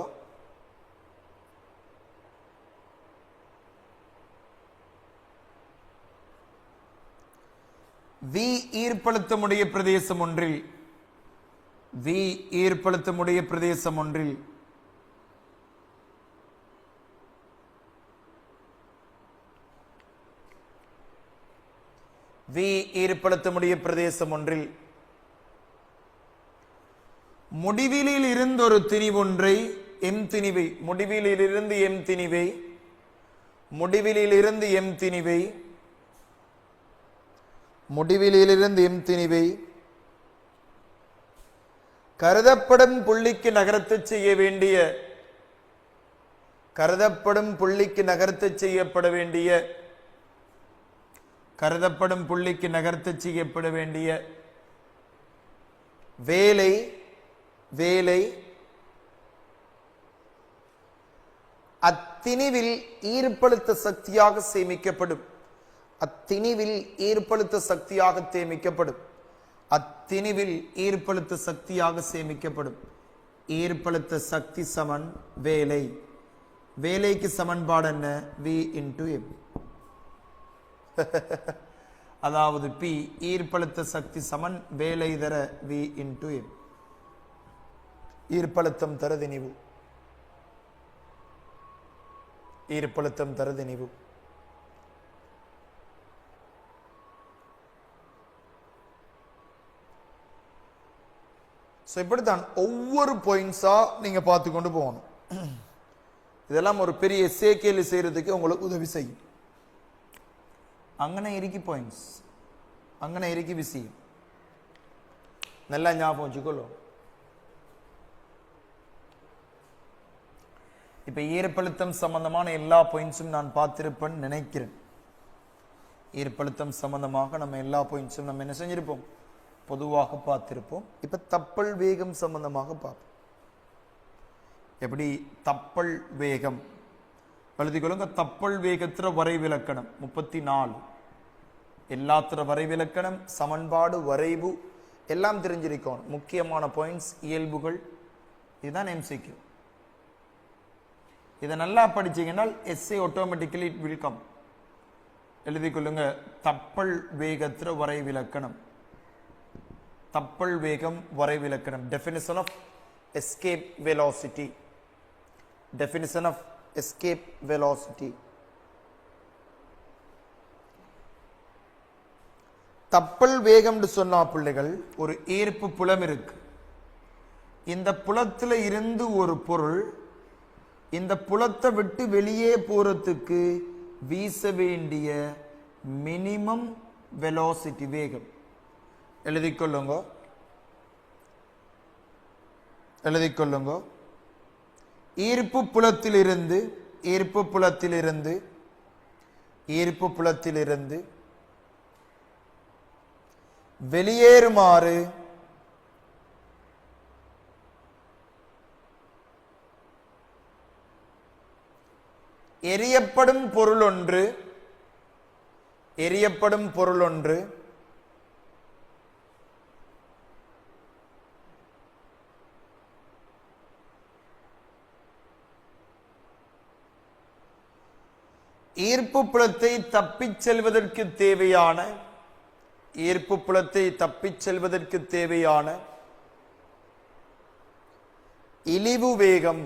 V ஈர்ப்பழுத்தமுடைய பிரதேசம் ஒன்றில், V ஈர்ப்பழுத்தமுடைய பிரதேசம் ஒன்றில் V ஈர்ப்பழுத்தமுடைய பிரதேசம் ஒன்றில் முடிவிலில் இருந்து ஒரு திணிவொன்றை, எம் திணிவை, முடிவிலில் இருந்து எம் திணிவை, முடிவிலில் இருந்து எம் திணிவை, முடிவிலிருந்து எம் திணிவை கருதப்படும் புள்ளிக்கு நகர்த்த செய்ய வேண்டிய, கருதப்படும் புள்ளிக்கு நகர்த்த செய்யப்பட வேண்டிய, கருதப்படும் புள்ளிக்கு நகர்த்த செய்யப்பட வேண்டிய வேலை, வேலை அத்திணிவில் ஈர்ப்பழுத்த சக்தியாக சேமிக்கப்படும். அத்திணிவில் ஈர்ப்பழுத்த சக்தியாக சேமிக்கப்படும். அத்திணிவில் ஈர்ப்பழுத்த சக்தியாக சேமிக்கப்படும். ஈர்ப்பழுத்த சக்தி சமன் வேலை. வேலைக்கு சமன்பாடு என்ன? V into M. அதாவது P ஈர்ப்பழுத்த சக்தி சமன் வேலை தர V இன்டு M. ஈர்ப்பழுத்தம் தர திணிவு, ஈர்ப்பழுத்தம் தர திணிவு. இப்படித்தான் ஒவ்வொரு பாயிண்ட்ஸா நீங்க பார்த்து கொண்டு போகணும். இதெல்லாம் ஒரு பெரிய சேக்கேலி செய்யறதுக்கு உங்களுக்கு உதவி செய்யும். அங்கன இறுக்கி பாயிண்ட்ஸ், அங்கன இறுக்கி விஷயம் நல்லா ஞாபகம் வச்சுக்கொள்ளும். இப்ப ஈர்ப்பழுத்தம் சம்பந்தமான எல்லா பாயிண்ட்ஸும் நான் பார்த்திருப்பேன்னு நினைக்கிறேன். ஈர்ப்பழுத்தம் சம்பந்தமாக நம்ம எல்லா பாயிண்ட்ஸும் நம்ம என்ன செஞ்சிருப்போம்? பொதுவாக பார்த்திருப்போம். இப்ப தப்பல் வேகம் சம்பந்தமாக பார்ப்போம். எப்படி தப்பல் வேகம் எழுதி கொள்ளுங்க. தப்பல் வேகத்திர வரைவிலக்கணம் 34. எல்லாத்திர வரைவிலக்கணம், சமன்பாடு, வரைவு எல்லாம் தெரிஞ்சிருக்கணும். முக்கியமான பாயிண்ட்ஸ், இயல்புகள், இதுதான் MCQ. இதை நல்லா படிச்சீங்கன்னா SA automatically it will come. எழுதி கொள்ளுங்க. தப்பல் வேகத்திர வரைவிலக்கணம், தப்பல் வேகம் வரைவிலக்கணம். Definition of escape velocity, definition of escape velocity. தப்பல் வேகம்னு சொன்னா பிள்ளைகள், ஒரு ஈர்ப்பு புலம் இருக்கு. இந்த புலத்துல இருந்து ஒரு பொருள் இந்த புலத்தை விட்டு வெளியே போறதுக்கு வீச வேண்டிய மினிமம் வெலாசிட்டி வேகம். எழுதிக்கொள்ளுங்க, எழுதிக்கொள்ளுங்க. ஈர்ப்பு புலத்திலிருந்து, ஈர்ப்பு புலத்திலிருந்து, ஈர்ப்பு புலத்திலிருந்து வெளியேறுமாறு எரியப்படும் பொருள் ஒன்று, எரியப்படும் பொருள் ஒன்று ஈர்ப்பு புலத்தை தப்பிச் செல்வதற்கு தேவையான இழிவு வேகம்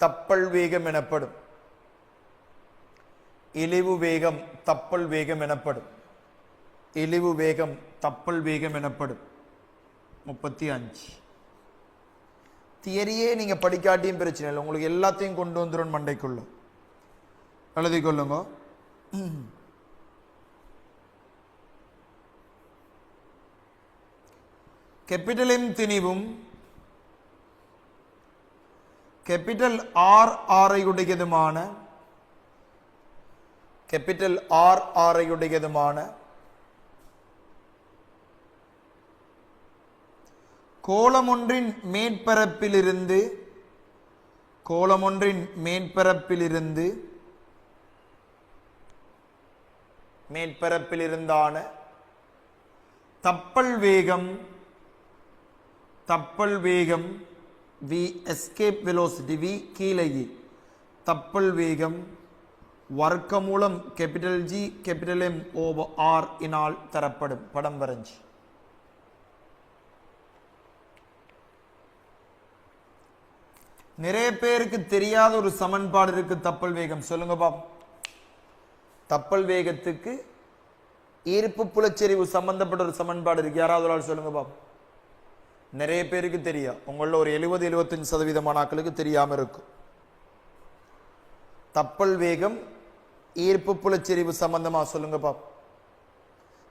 தப்பல் வேகம் எனப்படும். இழிவு வேகம் தப்பல் வேகம் எனப்படும். 35 தியரியே நீங்க படிக்காட்டியும் பிரச்சனை இல்லை, உங்களுக்கு எல்லாத்தையும் கொண்டு வந்துடும் மண்டைக்குள்ள. எழுதி கொள்ளுங்க. கேபிட்டல் எம் திணிவும் கேபிட்டல் ஆர் ஆரையுடையதுமான கோளமொன்றின் மேற்பரப்பிலிருந்தான தப்பல் வேகம் v escape velocity v கீழே தப்பல் வேகம் வர்க்கமூலம் capital G capital M over R இனால் தரப்படும். படம் வரைஞ்சி நிறைய பேருக்கு தெரியாத ஒரு சமன்பாடு இருக்கு. தப்பல் வேகம் சொல்லுங்க பாப். தப்பல் வேகத்துக்கு ஈர்ப்பு புலச்செறிவு சம்பந்தப்பட்ட ஒரு சமன்பாடு இருக்கு. யாராவது ஒரு ஆள் சொல்லுங்க பாப். நிறைய பேருக்கு தெரியும். உங்கள ஒரு 70-75% ஆட்களுக்கு தெரியாம இருக்கும். தப்பல் வேகம் ஈர்ப்பு புலச்செறிவு சம்பந்தமா சொல்லுங்க பாப்.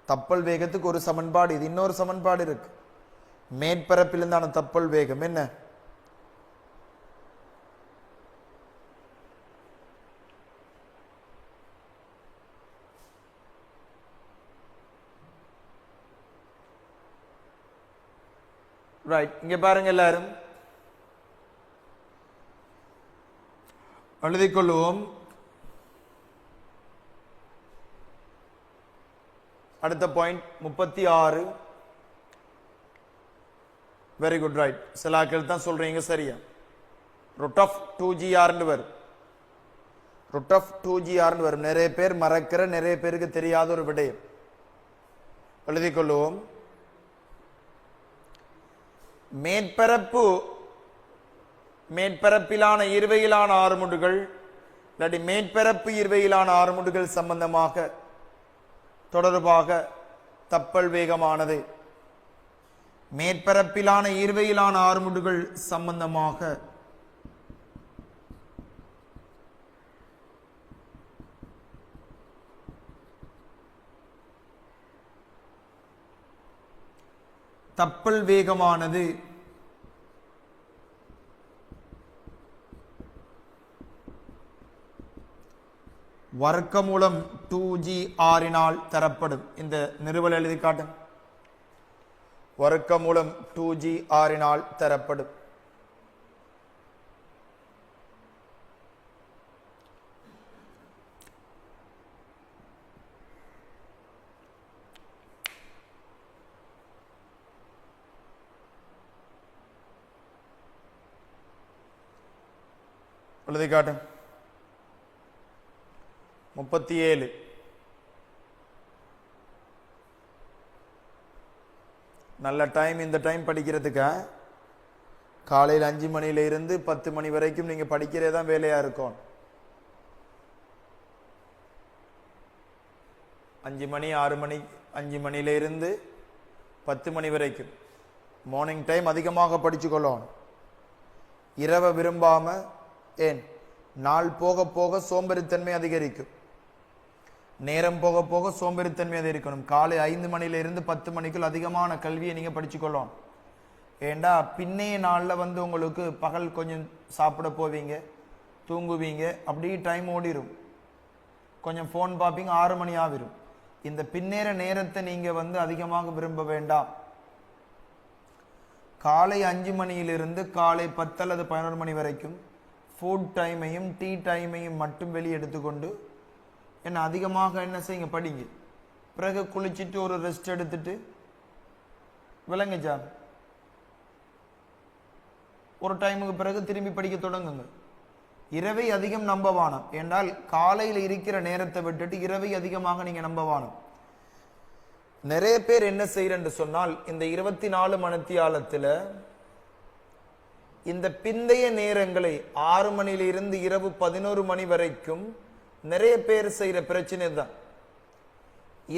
தப்பல் வேகத்துக்கு ஒரு சமன்பாடு, இது இன்னொரு சமன்பாடு இருக்கு. மேற்பரப்பிலிருந்தான தப்பல் வேகம் என்ன? ரைட், இங்க பாருங்க எல்லாரும் எழுதிக் கொள்வோம். அடுத்த பாயிண்ட் 36. Very good. ரைட், சிலாக்கள் தான் சொல்றீங்க சரியா. ரூட் ஆஃப் 2gr வரும். நிறைய பேர் மறக்கிற, நிறைய பேருக்கு தெரியாத ஒரு விடயம். எழுதிக் கொள்வோம். மேற்பரப்பிலான ஈர்வையிலான ஆறுமுடுகள் இல்லாட்டி மேற்பரப்பு ஈர்வையிலான ஆறுமுடுகள் சம்பந்தமாக தொடர்பாக தப்பல் வேகமானது. மேற்பரப்பிலான ஈர்வையிலான ஆறுமுடுகள் சம்பந்தமாக தப்பல் வேகமானது வர்க்கமூலம் 2gr இனால் தரப்படும். இந்த நிறுவல் எழுதி காட்டும். வர்க்கமூலம் 2gr இனால் தரப்படும். எழுதி காட்டும். 37 நல்ல டைம். இந்த டைம் படிக்கிறதுக்கு காலையில் 5 மணியில இருந்து 10 மணி வரைக்கும் நீங்க படிக்கிறதான் வேலையா இருக்கும். 5 மணி 6 மணி 5 மணியில இருந்து 10 மணி வரைக்கும் மார்னிங் டைம் அதிகமாக படிச்சுக்கொள்ளணும். இரவை விரும்பாம, ஏன் நாள் போக போக சோம்பேறித்தன்மை அதிகரிக்கும். நேரம் போக போக சோம்பேறித்தன்மை அதிகரிக்கணும். காலை 5 மணியில இருந்து 10 மணிக்குள் அதிகமான கல்வியை நீங்க படிச்சுக்கொள்ளணும். ஏண்டா பின்னைய நாளில் உங்களுக்கு பகல் கொஞ்சம் சாப்பிட போவீங்க, தூங்குவீங்க, அப்படியே டைம் ஓடிடும். கொஞ்சம் ஃபோன் பார்ப்பீங்க, 6 மணி ஆகிரும். இந்த பின்னேற நேரத்தை நீங்க அதிகமாக விரும்ப வேண்டாம். காலை 5 மணியிலிருந்து காலை 10 அல்லது 11 மணி வரைக்கும் ஃபுட் டைமையும் டீ டைமையும் மட்டும் வெளியே எடுத்துக்கொண்டு என்ன அதிகமாக என்ன செய்யுங்க, படிங்க. பிறகு குளிச்சுட்டு ஒரு ரெஸ்ட் எடுத்துட்டு விளங்குச்சா ஒரு டைமுக்கு பிறகு திரும்பி படிக்க தொடங்குங்க. இரவை அதிகம் நம்பவானம் என்றால் காலையில் இருக்கிற நேரத்தை விட்டுட்டு இரவை அதிகமாக நீங்க நம்பவானம். நிறைய பேர் என்ன செய்யறன்னு சொன்னால் இந்த 24 மணித்தியாலத்தில் இந்த பிந்தைய நேரங்களை 6 மணியிலிருந்து இரவு 11 மணி வரைக்கும் நிறைய பேர் செய்யற பிரச்சனை தான்.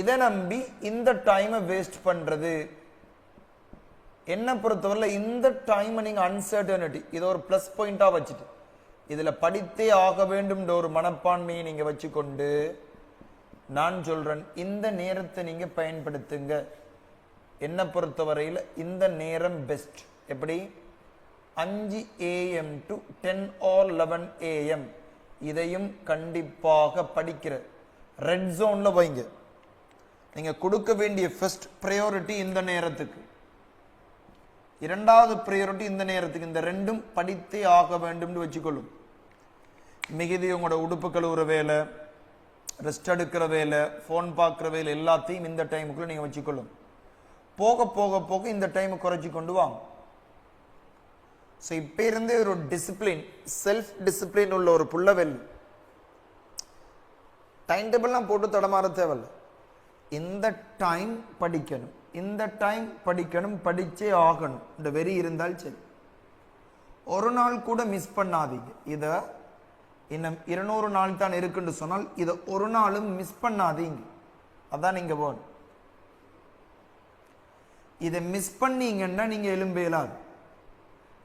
இதை நம்பி இந்த டைமை வேஸ்ட் பண்றது. என்ன பொறுத்தவரை இந்த டைமை நீங்க அன்சர்டனிட்டி இதை ஒரு பிளஸ் பாயிண்டா வச்சுட்டு இதுல படித்தே ஆக வேண்டும் ஒரு மனப்பான்மையை நீங்க வச்சுக்கொண்டு நான் சொல்றேன் இந்த நேரத்தை நீங்க பயன்படுத்துங்க. என்ன பொறுத்தவரையில் இந்த நேரம் பெஸ்ட். எப்படி 5 AM to 10 or 11 AM இதையும் கண்டிப்பாக படிக்கிற ரெட் ஜோன்ல வைங்க. நீங்க கொடுக்க வேண்டிய ஃபர்ஸ்ட் ப்ரையாரிட்டி இந்த நேரத்துக்கு, இரண்டாவது ப்ரையாரிட்டி இந்த நேரத்துக்கு. இந்த ரெண்டும் படித்தே ஆக வேண்டும் வச்சுக்கொள்ளும். மிகுதி உங்களோட உடுப்பு கழுவுற வேலை, ரெஸ்ட் எடுக்கிற வேலை, ஃபோன் பார்க்குற வேலை எல்லாத்தையும் இந்த டைமுக்குள்ள நீங்க வச்சுக்கொள்ளும். போக போக போக இந்த டைமை குறைச்சி கொண்டு வாங்க. ஸோ இப்போ இருந்தே ஒரு டிசிப்ளின், செல்ஃப் டிசிப்ளின் உள்ள ஒரு புள்ளவெல். டைம் டேபிள்லாம் போட்டு தடமாற தேவையில்லை. இந்த டைம் படிக்கணும், இந்த டைம் படிக்கணும், படிச்சே ஆகணும். இந்த வெறி இருந்தால் சரி. ஒரு நாள் கூட மிஸ் பண்ணாதீங்க. இதை இன்னும் 200 நாள் தான் இருக்குன்னு சொன்னால் இதை ஒரு நாளும் மிஸ் பண்ணாதீங்க. அதான் நீங்க போகணும். இதை மிஸ் பண்ணீங்கன்னா நீங்க எலும்பேலாது.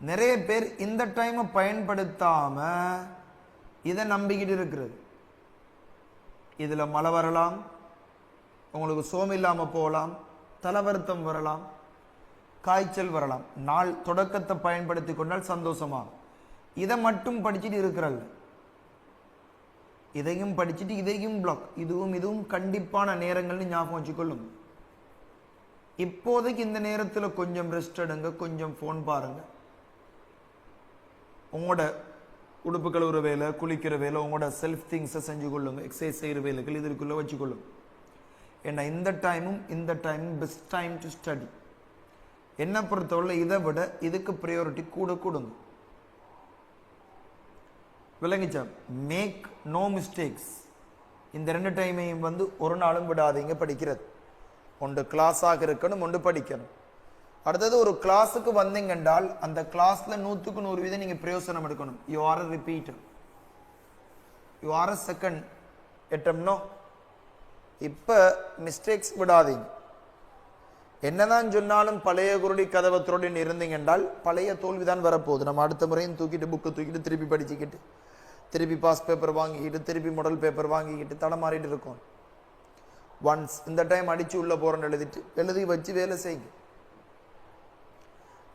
நிறைய பேர் இந்த டைமை பயன்படுத்தாம இதை நம்பிக்கிட்டு இருக்கிறது. இதுல மழை வரலாம், உங்களுக்கு சோம் இல்லாம போகலாம், தலை வருத்தம் வரலாம், காய்ச்சல் வரலாம். நாள் தொடக்கத்தை பயன்படுத்தி கொண்டால் சந்தோஷமா. இதை மட்டும் படிச்சுட்டு இருக்கிறல்ல, இதையும் படிச்சுட்டு இதையும் பிளாக், இதுவும் கண்டிப்பான நேரங்கள்னு ஞாபகம் வச்சுக்கொள்ளும். இப்போதைக்கு இந்த நேரத்தில் கொஞ்சம் ரெஸ்ட் எடுங்க, கொஞ்சம் ஃபோன் பாருங்க. உங்களோட உடுப்பு கழுவுற வேலை, குளிக்கிற வேலை, உங்களோட செல்ஃப் திங்ஸை செஞ்சு கொள்ளுங்க. எக்ஸசைஸ் செய்கிற வேலைகள் இதுக்குள்ள வச்சுக்கொள்ளுங்க. ஏன்னா இந்த டைமும் பெஸ்ட் டைம் டு ஸ்டடி. என்ன பொறுத்தவரை இதை விட இதுக்கு ப்ரையாரிட்டி கூட கொடுங்க. விளங்கிச்சா? Make no mistakes. இந்த 2 டைமையும் ஒரு நாளும் விடாதீங்க படிக்கிறது. ஒன்று கிளாஸாக இருக்கணும், ஒன்று படிக்கணும். அடுத்தது ஒரு கிளாஸுக்கு வந்தீங்க என்றால் அந்த கிளாஸ்ல 100க்கு 100 வீதம் நீங்க பிரயோசனம் எடுக்கணும். You are a repeater, you are a second attempt. No, இப்ப மிஸ்டேக்ஸ் விடாதீங்க. என்னதான் சொன்னாலும் பழைய குருடி கதவத்தோடு இருந்தீங்க என்றால் பழைய தோல்விதான் வரப்போகுது. நம்ம அடுத்த முறையும் தூக்கிட்டு புக்கு தூக்கிட்டு திருப்பி படிச்சுக்கிட்டு திருப்பி பாஸ் பேப்பர் வாங்கிக்கிட்டு திருப்பி மாடல் பேப்பர் வாங்கிக்கிட்டு தடமாறிட்டு இருக்கோம். ஒன்ஸ் இந்த டைம் அடிச்சு உள்ள போறேன்னு எழுதி வச்சு வேலை செய்யுங்க.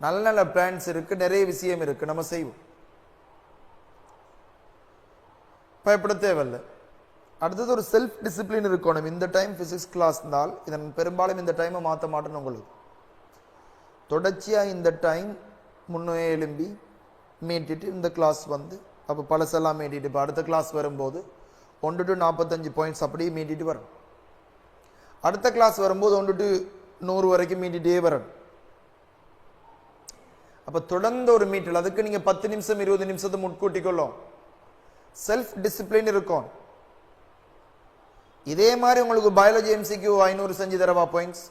நல்ல நல்ல பிளான்ஸ் இருக்கு, நிறைய விஷயம் இருக்கு, நம்ம செய்வோம். பயப்பட தேவையில்லை. அடுத்தது ஒரு செல்ஃப் டிசிப்ளின் இருக்கணும். இந்த டைம் பிசிக்ஸ் கிளாஸ் இருந்தால் இதன் பெரும்பாலும் இந்த டைமை மாற்ற மாட்டேன்னு உங்களுக்கு தொடர்ச்சியா இந்த டைம் முன்னே எழும்பி மீட்டிட்டு இந்த கிளாஸ் அப்போ பழசெல்லாம் மீட்டிட்டு இப்போ அடுத்த கிளாஸ் வரும்போது 1 to 45 பாயிண்ட்ஸ் அப்படியே மீட்டிட்டு வரும். அடுத்த கிளாஸ் வரும்போது 1 to 100 வரைக்கும் மீட்டிட்டே வரும். அப்ப தொடர்ந்து ஒரு மீட்டல், அதுக்கு நீங்க 10 நிமிஷம் 20 நிமிஷத்தை முட்கூட்டிக்கொள்ளும். செல்ஃப் டிசிப்ளின் இருக்கும். இதே மாதிரி உங்களுக்கு பயாலஜி எம்சிக்யூ 500 செஞ்சு தரவா பாயிண்ட்ஸ்,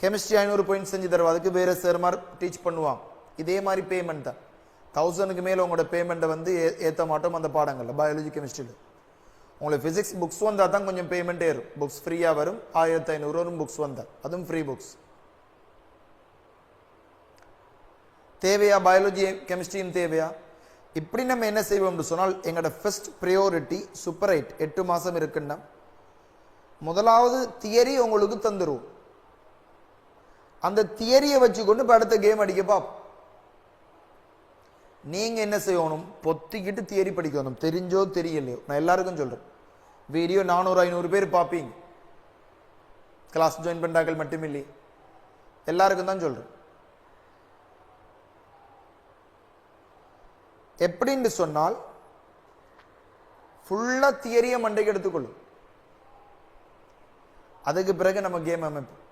கெமிஸ்ட்ரி 500 பாயிண்ட்ஸ் செஞ்சு தரவா, அதுக்கு வேற சார் மாதிரி டீச் பண்ணுவாங்க. இதே மாதிரி பேமெண்ட் தான். 1000க்கு மேல உங்களோட பேமெண்ட்டை ஏற்ற மாட்டோம் அந்த பாடங்கள்ல, பயாலஜி கெமிஸ்ட்ரியில். உங்களுக்கு பிசிக்ஸ் புக்ஸ் வந்தா தான் கொஞ்சம் பேமெண்ட் ஏறும். புக்ஸ் ஃப்ரீயா வரும், 1500 வரும் புக்ஸ் வந்தா, அதுவும் ஃப்ரீ புக்ஸ். தேவையா பயாலஜி கெமிஸ்ட்ரியும் தேவையா? இப்படி நம்ம என்ன செய்வோம்னு சொன்னால் எங்களோட ஃபர்ஸ்ட் ப்ரையாரிட்டி சூப்பர் 8 மாசம் இருக்குன்னா முதலாவது தியரி உங்களுக்கு தந்துரும். அந்த தியரியை வச்சுக்கொண்டு அடுத்த கேம் அடிக்க பாப்போம். நீங்க என்ன செய்யணும்? பொத்திக்கிட்டு தியரி படிக்கணும், தெரிஞ்சோ தெரியலையோ. நான் எல்லாருக்கும் சொல்றேன், வீடியோ 400-500 பேர் பார்ப்பீங்க. கிளாஸ் ஜாயின் பண்ணாக்கள் மட்டுமில்லை, எல்லாருக்கும் தான் சொல்றேன். எப்படின்னு சொன்னால் ஃபுல்லா தியரியை மண்டைக்கு எடுத்துக்கொள்ளும். அதுக்கு பிறகு நம்ம கேம் அமைப்போம்.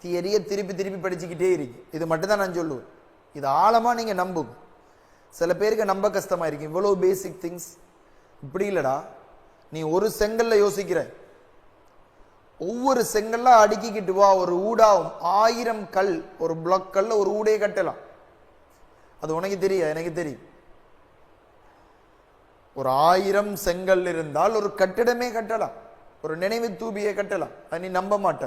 தியரியை திருப்பி திருப்பி படிச்சுக்கிட்டே இருக்கு. இது மட்டும் தான் நான் சொல்லுவேன். இது ஆழமா நீங்க நம்புங்க. சில பேருக்கு நம்ப கஷ்டமா இருக்கு. இவ்வளவு பேசிக் திங்ஸ் இப்படி இல்லடா. நீ ஒரு செங்கல்ல யோசிக்கிற, ஒவ்வொரு செங்கல்ல அடுக்கிக்கிட்டு வா, ஒரு ஊடாகும் 1000 கல், ஒரு பிளாக் கல்ல ஒரு ஊடே கட்டலாம். அது உனக்கு தெரியும், எனக்கு தெரியும். ஒரு 1000 செங்கல் இருந்தால் ஒரு கட்டிடமே கட்டலாம், ஒரு நினைவு தூபியை கட்டலாம். அது நீ நம்ப மாட்ட.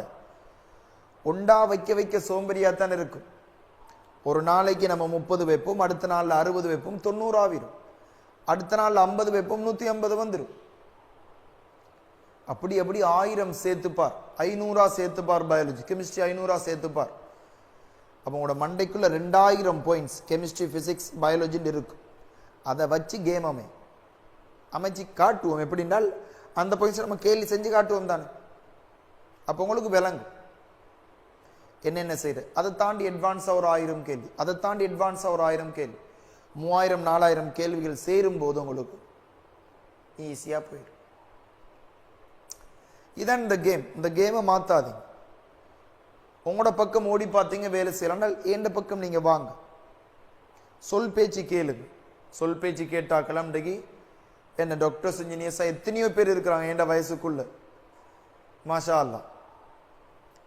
ஒண்டா வைக்க வைக்க சோம்பேறியாத்தான் இருக்கும். ஒரு நாளைக்கு நம்ம 30 வைப்போம், அடுத்த நாள்ல 60 வைப்போம், 90 ஆவிரும். அடுத்த நாள்ல 50 வைப்போம், 150 வந்துடும். அப்படி 1000 சேர்த்துப்பார், 500 சேர்த்துப்பார். Biology chemistry 500 சேர்த்துப்பார். அப்போ உங்களோட மண்டைக்குள்ள 2000 பாயிண்ட்ஸ் கெமிஸ்ட்ரி, பிசிக்ஸ், பயாலஜின்னு இருக்கும். அதை வச்சு கேம் அமைச்சு காட்டுவோம். எப்படின்னால் அந்த பாயிண்ட்ஸ் நம்ம கேள்வி செஞ்சு காட்டுவோம் தானே. அப்போ உங்களுக்கு விளங்கும் என்னென்ன செய்யுது. அதை தாண்டி அட்வான்ஸா ஒரு 1000 கேள்வி, அதை தாண்டி அட்வான்ஸா ஒரு 1000 கேள்வி, 3000 4000 கேள்விகள் சேரும் போது உங்களுக்கு ஈஸியா போயிடும். இதான் இந்த கேம். இந்த கேமை மாத்தாதீங்க. உங்களோட பக்கம் ஓடி பார்த்தீங்க வேலை செய்யலாம். எந்த பக்கம் நீங்க வாங்க, சொல் பேச்சு கேளுங்க. சொல் பேச்சு கேட்டாக்கலாம். இன்றைக்கு என்ன டாக்டர்ஸ், இன்ஜினியர்ஸா எத்தனையோ பேர் இருக்கிறாங்க என் வயசுக்குள்ள. மாஷா அல்லாஹ்.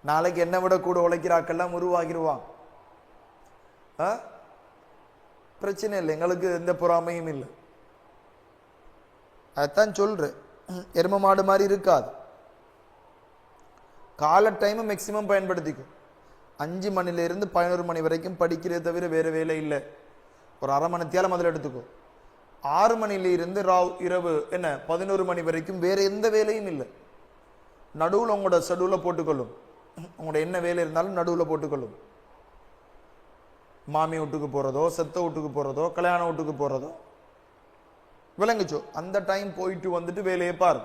நாளைக்கு என்ன விட கூட உழைக்கிறாக்கெல்லாம் உருவாகிடுவான். பிரச்சனை இல்லை, எங்களுக்கு எந்த பொறாமையும் இல்லை. அதான் சொல்றேன், எரும மாடு மாதிரி இருக்காது. கால டைம் மேக்சிமம் பயன்படுத்திக்கும். 5 மணில இருந்து 11 மணி வரைக்கும் படிக்கிறத தவிர வேற வேலை இல்லை. ஒரு அரை மணி நேரம் முதல்ல எடுத்துக்கோ. 6 மணில இருந்து இரவு 11 மணி வரைக்கும் வேற எந்த வேலையும் இல்லை. நடுவில் உங்களோட ஷெட்யூல போட்டுக்கொள்ளும். உங்களோட என்ன வேலை இருந்தாலும் நடுவில் போட்டுக்கொள்ளும். மாமி வீட்டுக்கு போறதோ, செத்த வீட்டுக்கு போறதோ, கல்யாண வீட்டுக்கு போறதோ விளங்குச்சோ, அந்த டைம் போயிட்டு வந்துட்டு வேலையை பாரு.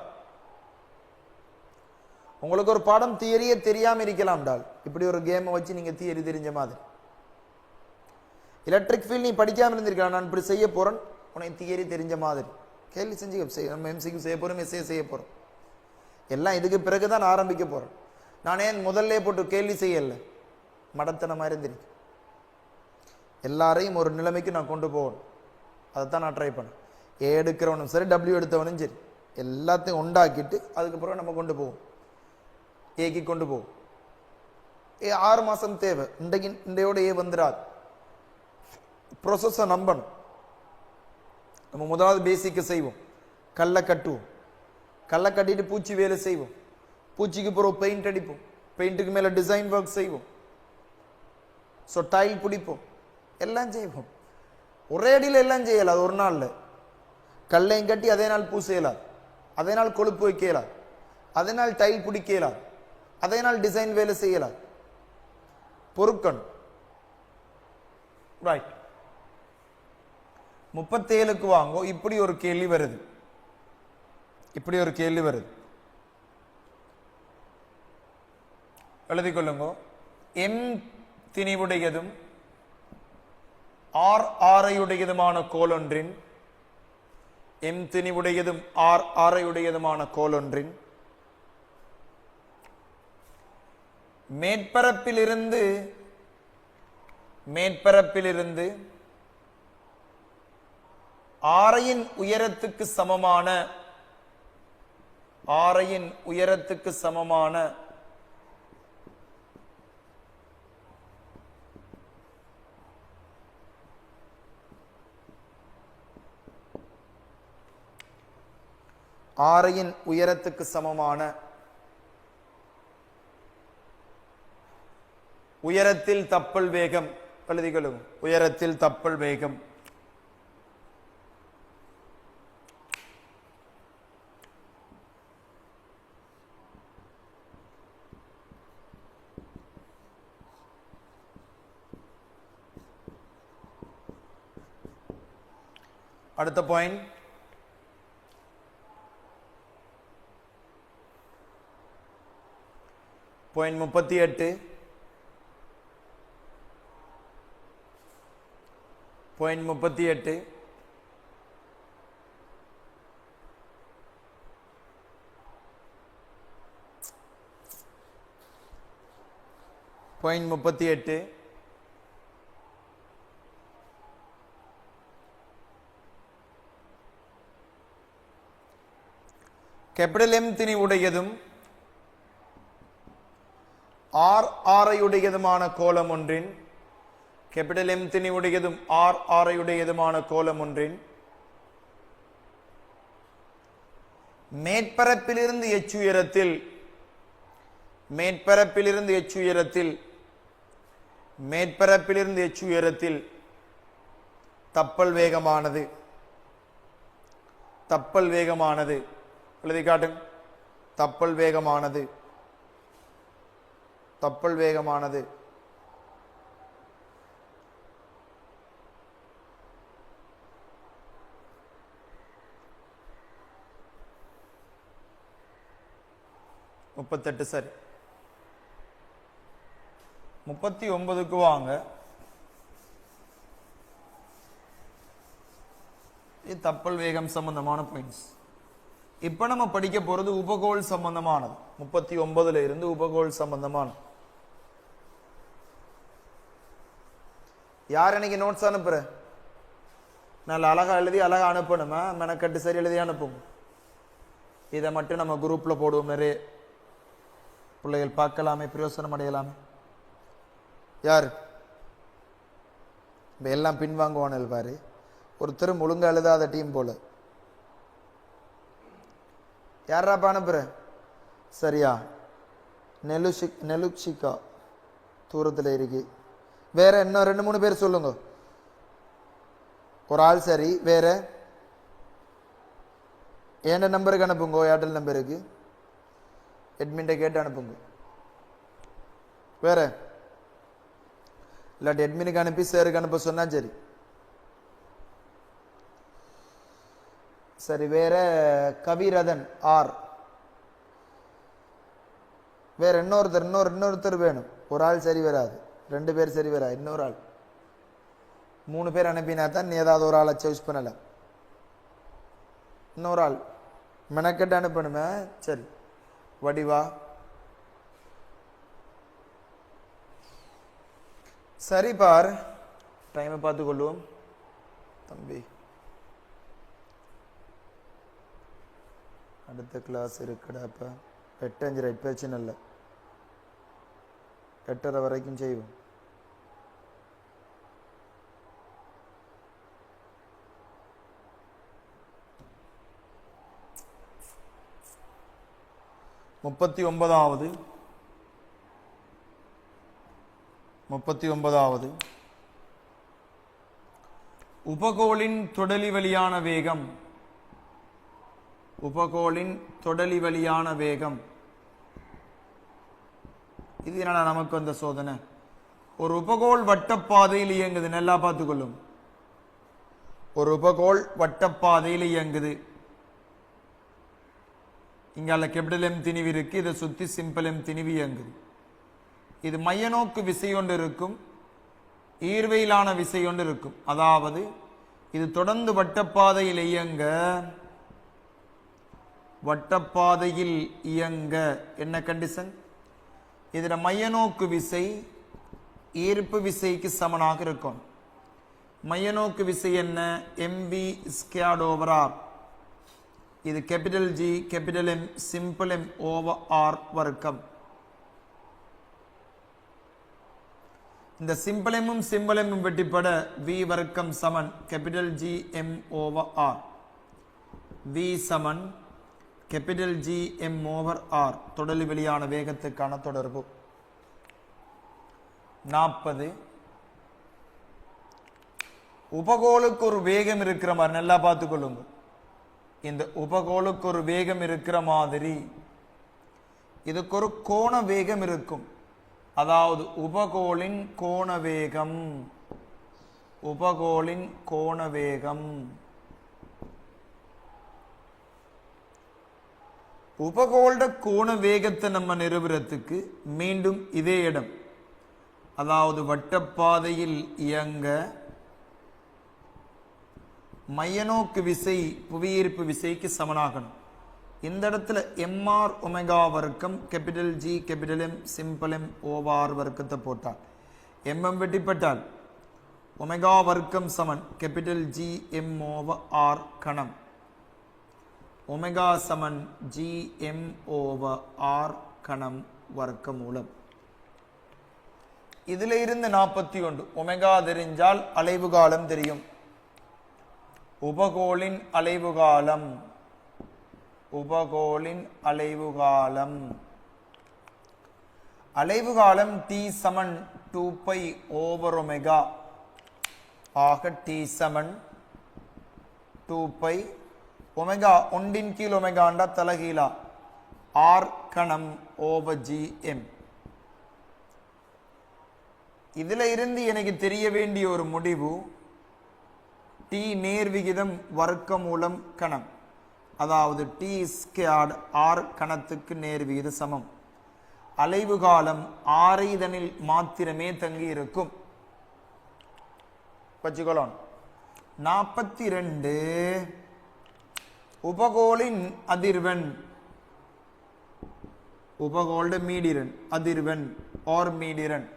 உங்களுக்கு ஒரு பாடம் தியரியே தெரியாம இருக்கலாம் டால். இப்படி ஒரு கேமை வச்சு நீங்க தியரி தெரிஞ்ச மாதிரி. எலக்ட்ரிக் ஃபீல்ட் நீ படிக்காம இருந்திருக்கலாம். நான் இப்படி செய்ய போறேன், உனக்கு தியரி தெரிஞ்ச மாதிரி கேள்வி செஞ்சு நம்ம எம்சிக்கு செய்ய போறோம், எஸ்ஏ செய்ய போறோம். எல்லாம் இதுக்கு பிறகுதான் ஆரம்பிக்க போறேன். நான் ஏன் முதல்ல போட்டு கேள்வி செய்யல, மடத்தனமா இருந்திருக்கு. எல்லாரையும் ஒரு நிலைமைக்கு நான் கொண்டு போகணும். அதைத்தான் நான் ட்ரை பண்ணேன். ஏ எடுக்கிறவனும் சரி, டபிள்யூ எடுத்தவனும் சரி, எல்லாத்தையும் உண்டாக்கிட்டு அதுக்கப்புறம் நம்ம கொண்டு போவோம். ஏக்கு கொண்டு போவோம். 6 மாசம் தேவை. இன்றையோட ஏ வந்துடாது. ப்ரொசஸை நம்பணும். நம்ம முதலாவது பேசிக்க செய்வோம். கல்லை கட்டுவோம். கல்லை கட்டிட்டு பூச்சி வேலை செய்வோம். பூச்சிக்கு பிறகு பெயிண்ட் அடிப்போம். பெயிண்ட்டுக்கு மேல டிசைன் ஒர்க் செய்வோம். ஸோ டைல் பிடிப்போம். எல்லாம் செய்வோம். ஒரே அடியில் எல்லாம் செய்யலாம். ஒரு நாள்ல கல்லையும் கட்டி அதே நாள் பூசையலாம், அதே நாள் கொழுப்பு வைக்கலாம், அதே நாள் டைல் பிடிக்கலாம், அதே நாள் டிசைன் வேலை செய்யலாம். பொறுக்கணும். ரைட். 37க்கு வாங்கோ. இப்படி ஒரு கேள்வி வருது. இப்படி ஒரு கேள்வி வருது. எழுதி கொள்ளுங்க. எம் திணிவுடையதும் ஆர் ஆரையுடையதுமான கோலொன்றின், எம் திணிவுடையதும் ஆர் ஆரையுடையதுமான கோலொன்றின் மேற்பரப்பிலிருந்து ஆரையின் உயரத்துக்கு சமமான ஆரையின் உயரத்துக்கு சமமான உயரத்தில் தப்பல் வேகம். எழுதிகளும். உயரத்தில் தப்பல் வேகம் அடுத்த point. Point 38. Point 38. Point 38. Capital M திணிவுடையதும் ஆர் ஆரையுடையதுமான கோலம் ஒன்றின் கேபிட்டல் எம் திணிவுடையதும் ஆர் ஆரையுடையதுமான கோலம் ஒன்றின் மேற்பரப்பிலிருந்து எச்சுயரத்தில் மேற்பரப்பிலிருந்து எச்சுயரத்தில் மேற்பரப்பிலிருந்து எச்சுயரத்தில் தப்பல் வேகமானது தப்பல் வேகமானது எழுதி காட்டும் தப்பல் வேகமானது தப்பல் வேகமானது முப்பத்தெட்டு சரி 39க்கு வாங்க இது தப்பல் வேகம் சம்பந்தமான பாயிண்ட்ஸ் இப்ப நம்ம படிக்க போறது உபகோள் சம்பந்தமானது 39ல இருந்து உபகோள் சம்பந்தமானது யார் எனக்கு நோட்ஸ் அனுப்புற நல்ல அழகா எழுதி அழகா அனுப்பணுமா மெனக்கட்டு சரி எழுதி அனுப்பும் இதை மட்டும் நம்ம குரூப்ல போடுவோம் நிறைய பிள்ளைகள் பார்க்கலாமே பிரயோசனம் அடையலாமே யார் எல்லாம் பின்வாங்குவானல் பாரு ஒருத்தரும் ஒழுங்கா எழுதாத டீம் போல யாராப்பா அனுப்புற சரியா நெலுக்ஷிகா தூரத்தில் இருக்கு வேற இன்னும் 2-3 பேர் சொல்லுங்க ஒரு ஆள் சரி வேற ஏண்ட நம்பருக்கு அனுப்புங்க ஏர்டெல் நம்பருக்கு அட்மின்ட்ட கேட்டு அனுப்புங்க வேற இல்லாட்டி அட்மினுக்கு அனுப்பி சேருக்கு அனுப்ப சொன்னா சரி சரி வேற கவிரதன் ஆர் வேற இன்னொருத்தர் வேணும் ஒரு ஆள் சரி வராது 2 பேர் சரி வராது இன்னொரு ஆள் 3 பேர் அனுப்பினா தான் நீ ஏதாவது ஒரு ஆளை சூஸ் பண்ணலாம் இன்னொரு ஆள் மெனக்கெட்டு அனுப்பணுமே சரி வடிவா சரி பார் டைமை பார்த்து கொள்வோம் தம்பி அடுத்த கிளாஸ் இருக்குடா அப்ப 8:05 பிரச்சனை இல்லை 8:30 வரைக்கும் செய்வோம் முப்பத்தி ஒன்பதாவது உபகோளின் தொடலி வழியான வேகம் உபகோளின் தொடலி வழியான வேகம் இது என்னடா நமக்கு வந்த சோதனை ஒரு உபகோள் வட்டப்பாதையில் இயங்குது நல்லா பார்த்துக்கொள்ளும் ஒரு உபகோள் வட்டப்பாதையில் இயங்குது இங்கால கேபிட்டல் எம் திணிவு இருக்கு இதை சுத்தி சிம்பிள் எம் திணிவு இயங்குது இது மையநோக்கு விசை ஒன்று இருக்கும் ஈர்வையிலான விசை ஒன்று இருக்கும் அதாவது இது தொடர்ந்து வட்டப்பாதையில் இயங்க என்ன கண்டிஷன் இதுல மையநோக்கு விசை ஈர்ப்பு விசைக்கு சமனாக இருக்கும் மையநோக்கு விசை என்ன mv²/r இது capital G capital M simple M over R வர்க்கம் இந்த சிம்பிள் எம்மும் சிம்பிள் எம்மும் வெட்டிப்பட V வர்க்கம் சமன் capital G M over R V சமன் capital G M over R தொடலி வெளியான வேகத்துக்கான தொடர்பு 40 உபகோளுக்கு ஒரு வேகம் இருக்கிற மாதிரி நல்லா பார்த்துக்கொள்ளுங்க இந்த உபகோளுக்கு ஒரு வேகம் இருக்கிற மாதிரி இதுக்கு ஒரு கோண வேகம் இருக்கும் அதாவது உபகோளின் கோண வேகம் உபகோள கோண வேகத்தை நம்ம நிறுவுறதுக்கு மீண்டும் இதே இடம் அதாவது வட்டப்பாதையில் இயங்க மையநோக்கு விசை புவியீர்ப்பு விசைக்கு சமனாகணும் இந்த இடத்துல mr ஒமேகா வர்க்கம் capital G capital M simple M over வர்க்கத்தை போட்டால் mm வெட்டிப்பட்டால் ஒமேகா வர்க்கம் சமன் capital G M over R கணம் ஒமேகா சமன் gm ஓவர் r கணம் வர்க்க மூலம். இதில் இருந்து 41 ஒமேகா தெரிஞ்சால் அலைவு காலம் தெரியும். உபகோளின் அலைவு காலம் அலைவு காலம் t சமன் 2π ஓவர் ஒமேகா ஆக t சமன் 2π ஒமேகா ஒன்றின் கீழ் ஒமேகாண்டா தலகீழா r கணம் ஓவர் gm. இதுல இருந்து எனக்கு தெரிய வேண்டிய ஒரு முடிவு t நேர் விகிதம் வர்க்க மூலம் கணம், அதாவது t ஸ்கொயர்ட் r கணத்துக்கு நேர் விகித சமம். அலைவு காலம் r இதனில் மாத்திரமே தங்கி இருக்கும். வச்சுக்கொள்ளோம். 42 உபகோளின் அதிர்வெண், உபகோளுடைய மீடிரன் அதிர்வெண் ஆர் மீடிரன்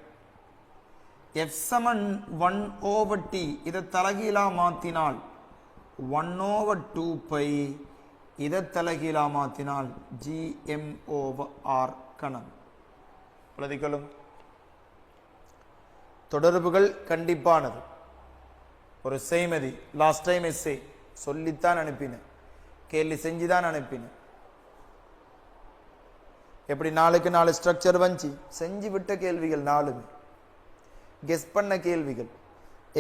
f சமன் 1 ஓவர் t, இதை தலகீழா மாத்தினால் 1 ஓவர் 2π, இதை தலகீழா மாத்தினால் gm ஓவர் r கணம். எழுதிக்கொள்ளும். தொடர்புகள் கண்டிப்பானது. ஒரு செய்மதி லாஸ்ட் டைம் எஸ்ஏ சொல்லித்தான் அனுப்பினேன், கேள்வி செஞ்சுதான் அனுப்பினேன். எப்படி 4க்கு 4 ஸ்ட்ரக்சர் வந்துச்சு, செஞ்சு விட்ட கேள்விகள் 4 கெஸ் பண்ண கேள்விகள்.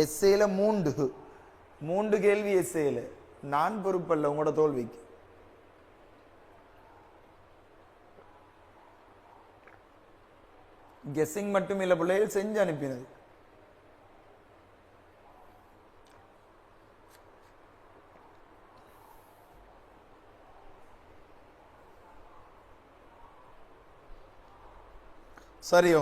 எஸ்ஏல 3 கேள்வி எஸ்ஏல. நான் பொறுப்பல்ல உங்களோட தோல்விக்கு. கெஸ்ஸிங் மட்டும் இல்ல பிள்ளைகள், செஞ்சு அனுப்பினது. சரியோ?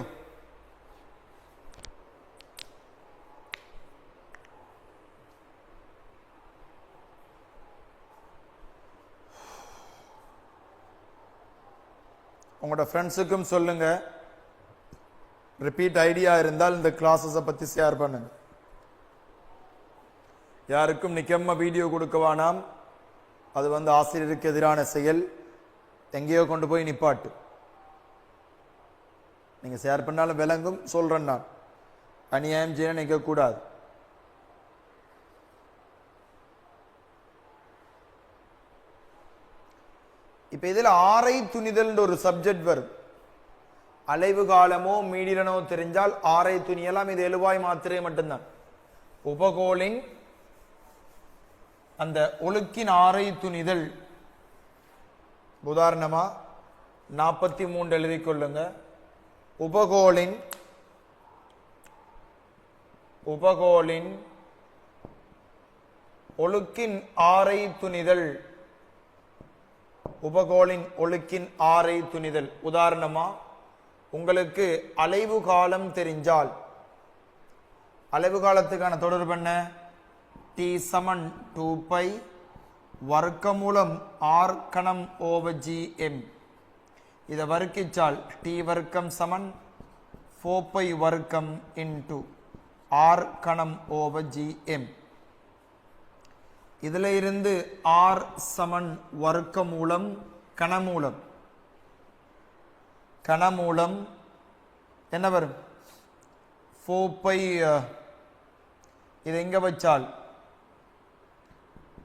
உங்களோட ஃப்ரெண்ட்ஸுக்கும் சொல்லுங்க, ரிப்பீட் ஐடியா இருந்தால் இந்த கிளாஸஸை பற்றி ஷேர் பண்ணுங்க. யாருக்கும் நிக்கம்ம வீடியோ கொடுக்க வேணாம், அது ஆசிரியருக்கு எதிரான செயல். எங்கேயோ கொண்டு போய் நிப்பாட்டு. நீங்க ஷேர் பண்ணாலும் விளங்கும். சொல்றேன், நான் அநியாயம் செய்ய நிற்கக்கூடாது. இப்ப இதில் ஆரை துணிதல் ஒரு சப்ஜெக்ட் வரும். அலைவு காலமோ மீடிரனோ தெரிஞ்சால் ஆரை துணியெல்லாம். இது எழுவாய் மாத்திரை மட்டும்தான். உபகோளின் அந்த ஒழுக்கின் ஆரை துணிதல். உதாரணமா 43 எழுதிக் கொள்ளுங்க. உபகோளின் ஒழுக்கின் ஆரை துணிதல். உபகோளின் ஒழுக்கின் ஆரை துணிதல். உதாரணமா உங்களுக்கு அலைவு காலம் தெரிஞ்சால், அலைவு காலத்துக்கான தொடர்பு என்ன? t சமன் 2π வர்க்க மூலம் r கணம் ஓவர் gm. இதை வர்க்கிச்சால் t வர்க்கம் சமன் 4π வர்க்கம் இன்டு r கணம் ஓவர் gm. இதுல இருந்து r சமன் வர்க்க மூலம் கணமூலம் என்ன வரும்? 4π. இது எங்க வச்சால்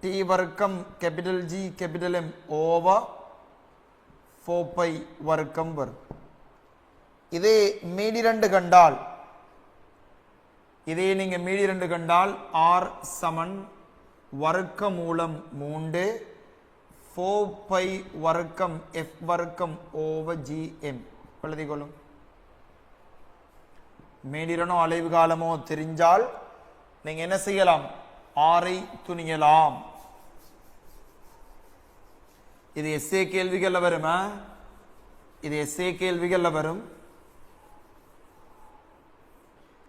t வர்க்கம் capital G capital M over 4π வர்க்கம் வரும். இதே மீடிரண்டு கண்டால், இதே நீங்க மீடிரண்டு கண்டால் r சமன் வர்க்க மூலம் 3 4π வர்க்கம் f வர்க்கம் ஓவர் gm. எழுதிக் கொள்ளும். மீடிரனோ அலைவு காலமோ தெரிஞ்சால் நீங்க என்ன செய்யலாம்? ஆரை துணியலாம். இது எஸ்ஏ கேள்விகள்ல வருமா? இது எஸ்ஏ கேள்விகள்ல வரும்.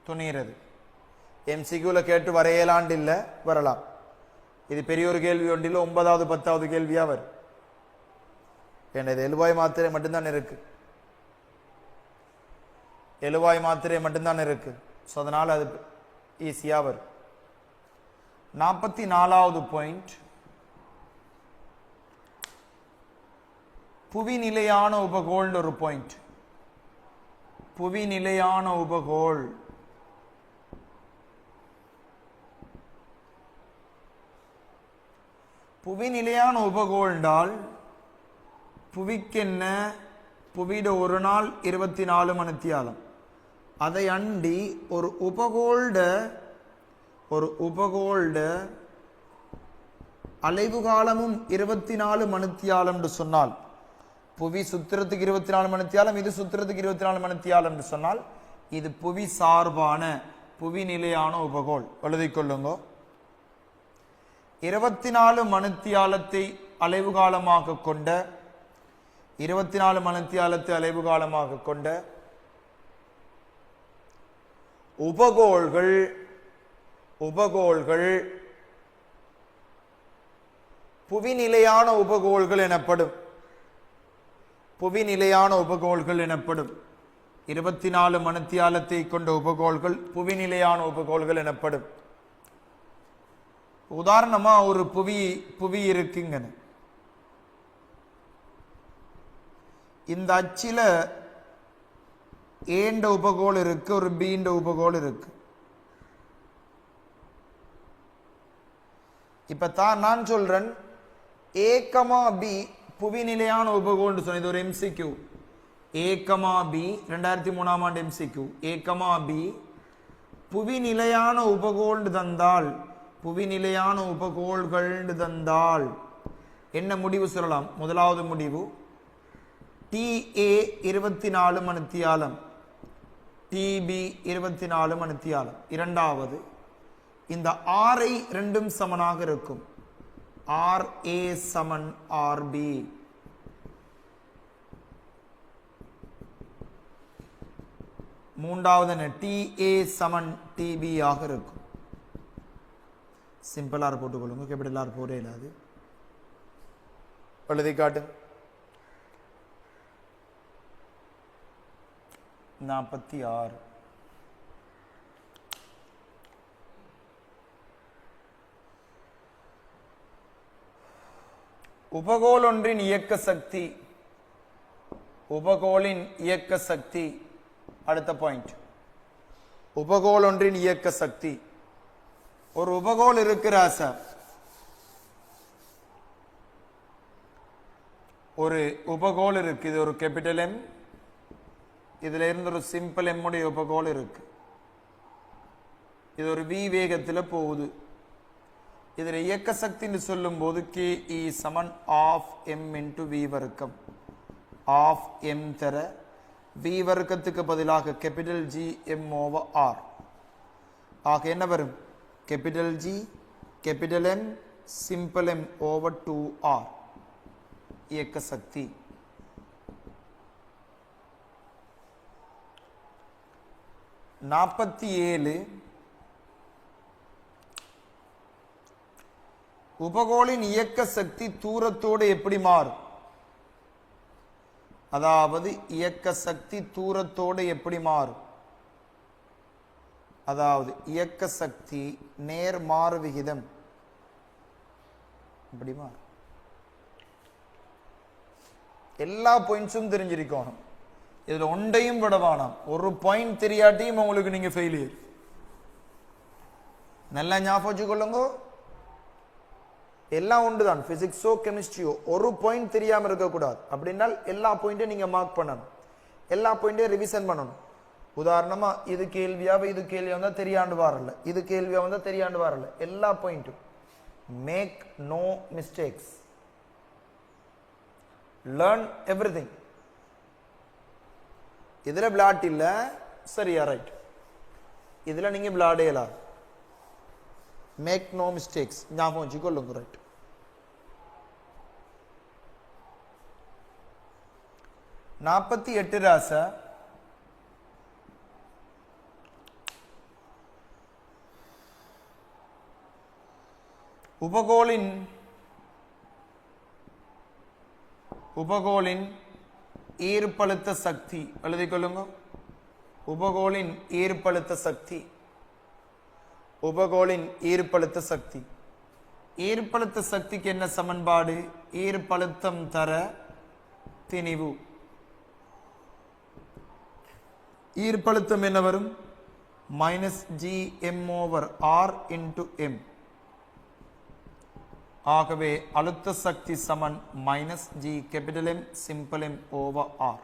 துணிகிறது எம்சிக்யூல கேட்டு வரையலாண்டு இல்ல, வரலாம். இது பெரிய ஒரு கேள்வி ஒன்றில் 9வது 10வது கேள்வியா வரும். இது எழுவாய் மாத்திரை மட்டும்தான் இருக்கு. எழுவாய் மாத்திரை மட்டும்தான் இருக்கு. ஸோ அதனால் அது ஈஸியாக வரும். 44வது பாயிண்ட். புவி நிலையான உபகோள் ஒரு பாயிண்ட். புவி நிலையான உபகோள் புவி நிலையான உபகோள் என்றால் புவிக்கென்ன புவியிட ஒரு நாள் 24 மணித்தியாலம். அதை அண்டி ஒரு உபகோள்ட அலைவு காலமும் 24 மணித்தியாலம் என்று சொன்னால், புவி சுத்திரத்துக்கு 24 மணித்தியாலம், இது சுத்திரத்துக்கு 24 மணித்தியாலம் என்று சொன்னால், இது புவி சார்பான புவி நிலையான உபகோள். எழுதிக் கொள்ளுங்க. 24 மணித்தியாலத்தை அலைவு காலமாக கொண்ட 24 மணித்தியாலத்தை அலைவு காலமாக கொண்ட உபகோள்கள் புவி நிலையான உபகோள்கள் எனப்படும். புவி நிலையான உபகோள்கள் எனப்படும். 24 மணித்தியாலத்தை கொண்ட உபகோள்கள் புவி நிலையான உபகோள்கள் எனப்படும். உதாரணமா ஒரு புவி இருக்குங்க. இந்த அச்சில ஏண்ட உபகோள் இருக்கு, ஒரு பீண்ட உபகோள் இருக்கு. இப்ப தான் நான் சொல்றேன் ஏ கமா பி புவி நிலையான உபகோள் சொன்ன. இது ஒரு எம்சிக்யூ. ஏ கமா பி 2003ஆம் ஆண்டு எம்சிக்யூ. ஏ கமா பி புவி நிலையான உபகோள் தந்தால், புவி நிலையான உபகோள்கள் தந்தால் என்ன முடிவு சொல்லலாம்? முதலாவது முடிவு டிஏ 24 மணித்தியாலம், டிபி 24 மணித்தியாலம். இரண்டாவது, இந்த ஆரை ரெண்டும் சமனாக இருக்கும். R A Saman R B. மூன்றாவது என்ன? டிஏ சமன் டிபி ஆக இருக்கும். சிம்பிளா போட்டுக்கொள்ளுங்க, கேபிட்டல் ஆர் போரே இல்லாது. எழுதி காட்டு. 46. உபகோள் ஒன்றின் இயக்க சக்தி. உபகோளின் இயக்க சக்தி. அடுத்த பாயிண்ட், உபகோள் ஒன்றின் இயக்க சக்தி. ஒரு உபகோள் இருக்கிற சார், ஒரு உபகோள் இருக்கு. இது ஒரு கேபிட்டல் எம், இதுல இருந்து ஒரு சிம்பிள் எம் உடைய உபகோள் இருக்கு. இது ஒரு வி வேகத்துல போகுது. இதுல இயக்க சக்தின்னு சொல்லும் போது கே இ சமன் ஆஃப் எம் இன்டு வி வர்க்கம். ஆஃப் எம் தர வி வர்க்கத்துக்கு பதிலாக capital G M over R. ஆக என்ன வரும்? Capital G capital M simple M over 2r இயக்க சக்தி. நாற்பத்தி 47 உபகோளின் இயக்க சக்தி தூரத்தோடு எப்படி மாறும்? அதாவது இயக்க சக்தி தூரத்தோடு எப்படி மாறும்? அதாவது இயக்க சக்தி நேர் மாறு விகிதம் எப்படி மாறும்? எல்லா பாயிண்ட்ஸும் தெரிஞ்சிருக்கணும். இதுல ஒன்றையும் விட வேணாம். ஒரு பாயிண்ட் தெரியாட்டியும் உங்களுக்கு நீங்க ஃபெயிலியர். நல்லா ஞாபகம் வச்சுக்கொள்ளுங்க. எல்லாம் ஒன்றுதான், பிசிக்ஸோ கெமிஸ்ட்ரியோ. ஒரு பாயிண்ட் தெரியாம இருக்கக்கூடாது. அப்படின்னால் எல்லா பாயிண்ட்டையும் நீங்க மார்க் பண்ணணும், எல்லா பாயிண்ட்டையும் ரிவிஷன் பண்ணணும். உதாரணமா இது கேள்வியாவ, இது கேள்வியா வந்தா தெரியாண்டு வரல, இது கேள்வியா வந்தா தெரியாண்டு வரல. எல்லா பாயிண்ட்டும் make no mistakes, learn everything. இதுல பிளாட் இல்ல, சரியா ரைட். இதுல நீங்க பிளாட் ஏலா. மேக் நோ மிஸ்டேக்ஸ், ஞாபகம் வச்சுக்கொள்ளுங்க. ரைட். நாற்பத்தி 48 ராசா. உபகோளின் ஈர்ப்பழுத்த சக்தி எழுதிக் கொள்ளுங்க. உபகோளின் ஈர்ப்பழுத்த சக்தி. உபகோளின் ஈர்ப்பழுத்த சக்தி. ஈர்ப்பழுத்த சக்திக்கு என்ன சமன்பாடு? ஈர்ப்பழுத்தம் தர திணிவு. ஈர்ப்பழுத்தம் என்ன வரும்? -gm/r into m. ஆகவே அழுத்த சக்தி சமன் -G M /r.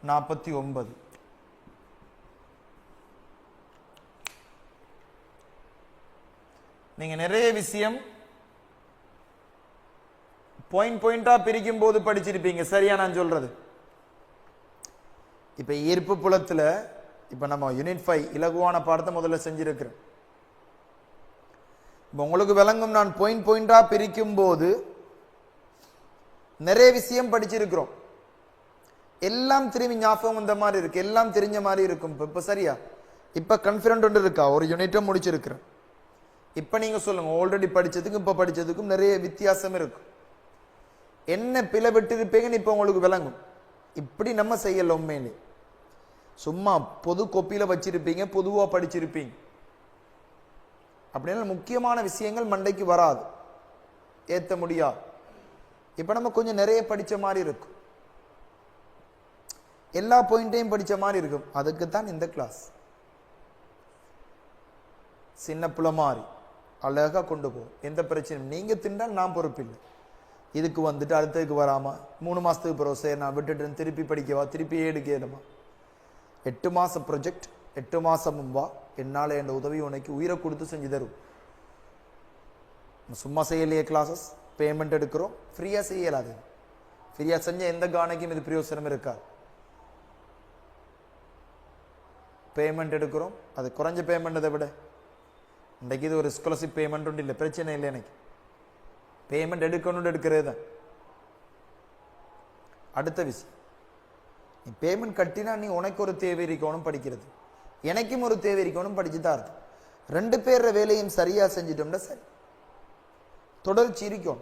49. நீங்க நிறைய விஷயம் பாயிண்டா பிரிக்கும் போது படிச்சிருப்பீங்க. சரியா நான் சொல்றது? இப்ப ஈர்ப்பு புலத்துல இப்ப நம்ம யூனிட் 5 இலகுவான பாடத்தை முதல்ல செஞ்சிருக்கிறோம். உங்களுக்கு விளங்கும், நான் பாயிண்டா பிரிக்கும் போது நிறைய விஷயம் படிச்சிருக்கிறோம். எல்லாம் திரும்பி ஞாபகம் வந்த மாதிரி இருக்கு, எல்லாம் தெரிஞ்ச மாதிரி இருக்கும். இப்ப சரியா? இப்ப கான்ஃபிடன்ட் ஒன்று இருக்கா? ஒரு யூனிட்டை முடிச்சிருக்கிறேன். இப்ப நீங்க சொல்லுங்க, ஆல்ரெடி படிச்சதுக்கும் இப்ப படிச்சதுக்கும் நிறைய வித்தியாசம் இருக்கும். என்ன பிழை விட்டு இருப்பீங்கன்னு இப்ப உங்களுக்கு விளங்கும். இப்படி நம்ம செய்யல. உண்மையிலே சும்மா பொது கோப்பியில வச்சிருப்பீங்க, பொதுவா படிச்சிருப்பீங்க. அப்படின்னா முக்கியமான விஷயங்கள் மண்டைக்கு வராது, ஏத்த முடியாது. இப்ப நம்ம கொஞ்சம் நிறைய படிச்ச மாதிரி இருக்கும், எல்லா பாயிண்டையும் படிச்ச மாதிரி இருக்கும். அதுக்குத்தான் இந்த கிளாஸ். சின்ன புள்ள மாதிரி அழகா கொண்டு போகும். எந்த பிரச்சனையும் நீங்க திண்டால் நான் பொறுப்பில்லை. இதுக்கு வந்துட்டு அடுத்ததுக்கு வராம 3 மாசத்துக்கு பிறகு சரி நான் விட்டுட்டு திருப்பி படிக்கவா, திருப்பி எடுக்கணுமா? 8 மாச ப்ரொஜெக்ட், 8 மாசமும் வா, என்னால என் உதவி உனக்கு உயிரை கொடுத்து செஞ்சு தரும். சும்மா செய்யலையே கிளாஸஸ், பேமெண்ட் எடுக்கிறோம், ஃப்ரீயா செய்யலாது. ஃப்ரீயா செஞ்ச எந்த கானைக்கும் இது பிரயோசனம் இருக்காது. பேமெண்ட் எடுக்கிறோம், அது குறைஞ்ச பேமெண்ட் விட இன்றைக்கு இது ஒரு ஸ்காலர்ஷிப் பேமெண்ட் ஒன்று இல்லை, பிரச்சனை இல்லை. எனக்கு பேமெண்ட் எடுக்கணும்னு எடுக்கிறது தான் அடுத்த விஷயம். நீ பேமெண்ட் கட்டினா நீ உனக்கு ஒரு தேவை இருக்கணும் படிக்கிறது, எனக்கும் ஒரு தேவை இருக்கணும் படிச்சு தான் இருக்கு. 2 பேர் வேலையும் சரியா செஞ்சிட்டோம்னா சரி, தொடர்ச்சி இருக்கும்.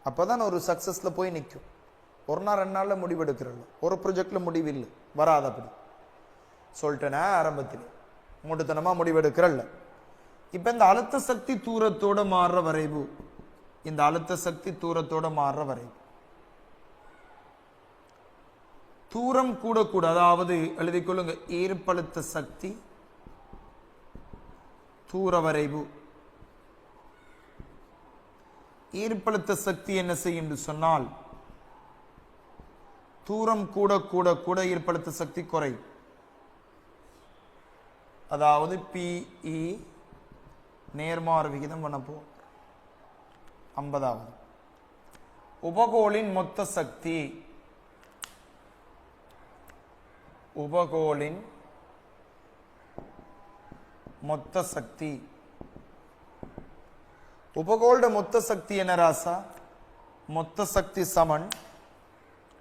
அப்பதான் ஒரு சக்சஸ்ல போய் நிற்கும். ஒரு நாள் 2 நாள்ல முடிவு எடுக்கிறது, ஒரு ப்ரொஜெக்ட்ல முடிவு இல்லை, வராது. அப்படி சொல்லிட்டேனா ஆரம்பத்தில் மூட்டுத்தனமா முடிவு எடுக்கிறல்ல. இப்ப இந்த அழுத்த சக்தி தூரத்தோட மாறுற வரைவு, இந்த அழுத்த சக்தி தூரத்தோட மாறுற வரைவு, தூரம் கூட கூட, அதாவது எழுதிக்கொள்ளுங்க, ஈர்ப்பழுத்த சக்தி தூர வரைவு. ஈர்ப்பழுத்த சக்தி என்ன செய்யும் என்று சொன்னால், தூரம் கூட கூட கூட ஈர்ப்பழுத்த சக்தி குறையும். அதாவது PE நேர்மாறு விகிதம் பண்ண போ. 50வது உபகோளின் மொத்த சக்தி, உபகோளின் மொத்த சக்தி, உபகோளோட மொத்த சக்தி என்ன ராசா? மொத்த சக்தி சமன்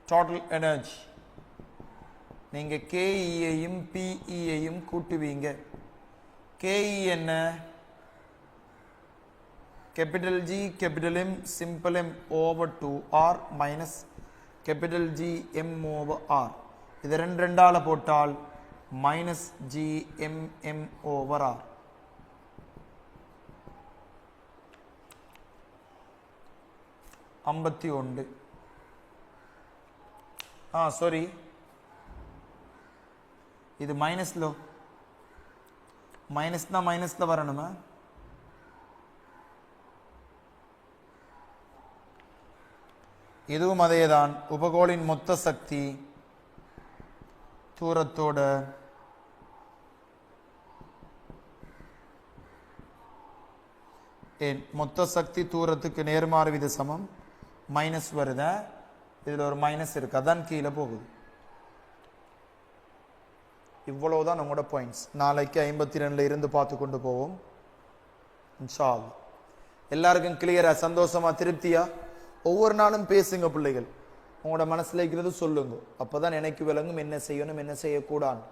டோட்டல் எனர்ஜி. நீங்க KE-யையும் PE-யையும் கூட்டுவீங்க. KE என்ன? Capital G capital M simple M over 2R minus capital G M over R. இது 2 போட்டால் மைனஸ் GM ஓவர் R. ஐம்பத்தி ஒன்று. சாரி, இது மைனஸ்ல, மைனஸ்னா மைனஸ்ல வரணுமா? இதுவும் அதேதான். உபகோளின் மொத்த சக்தி தூரத்தோட மொத்த சக்தி தூரத்துக்கு நேர்மாறு வித சமம். மைனஸ் வருத, இதுல ஒரு மைனஸ் இருக்கு, அதான் கீழே போகுது. இவ்வளவுதான் நம்மளோட பாயிண்ட்ஸ். நாளைக்கு 52 இருந்து பார்த்து கொண்டு போவோம் இன்ஷா அல்லாஹ். எல்லாருக்கும் கிளியரா, சந்தோஷமா, திருப்தியா? ஒவ்வொரு நாளும் பேசுங்க பிள்ளைகள், உங்களோட மனசுல இருக்கிறது சொல்லுங்க. அப்பதான் எனக்கு விளங்கும் என்ன செய்யணும் என்ன செய்யக்கூடாது.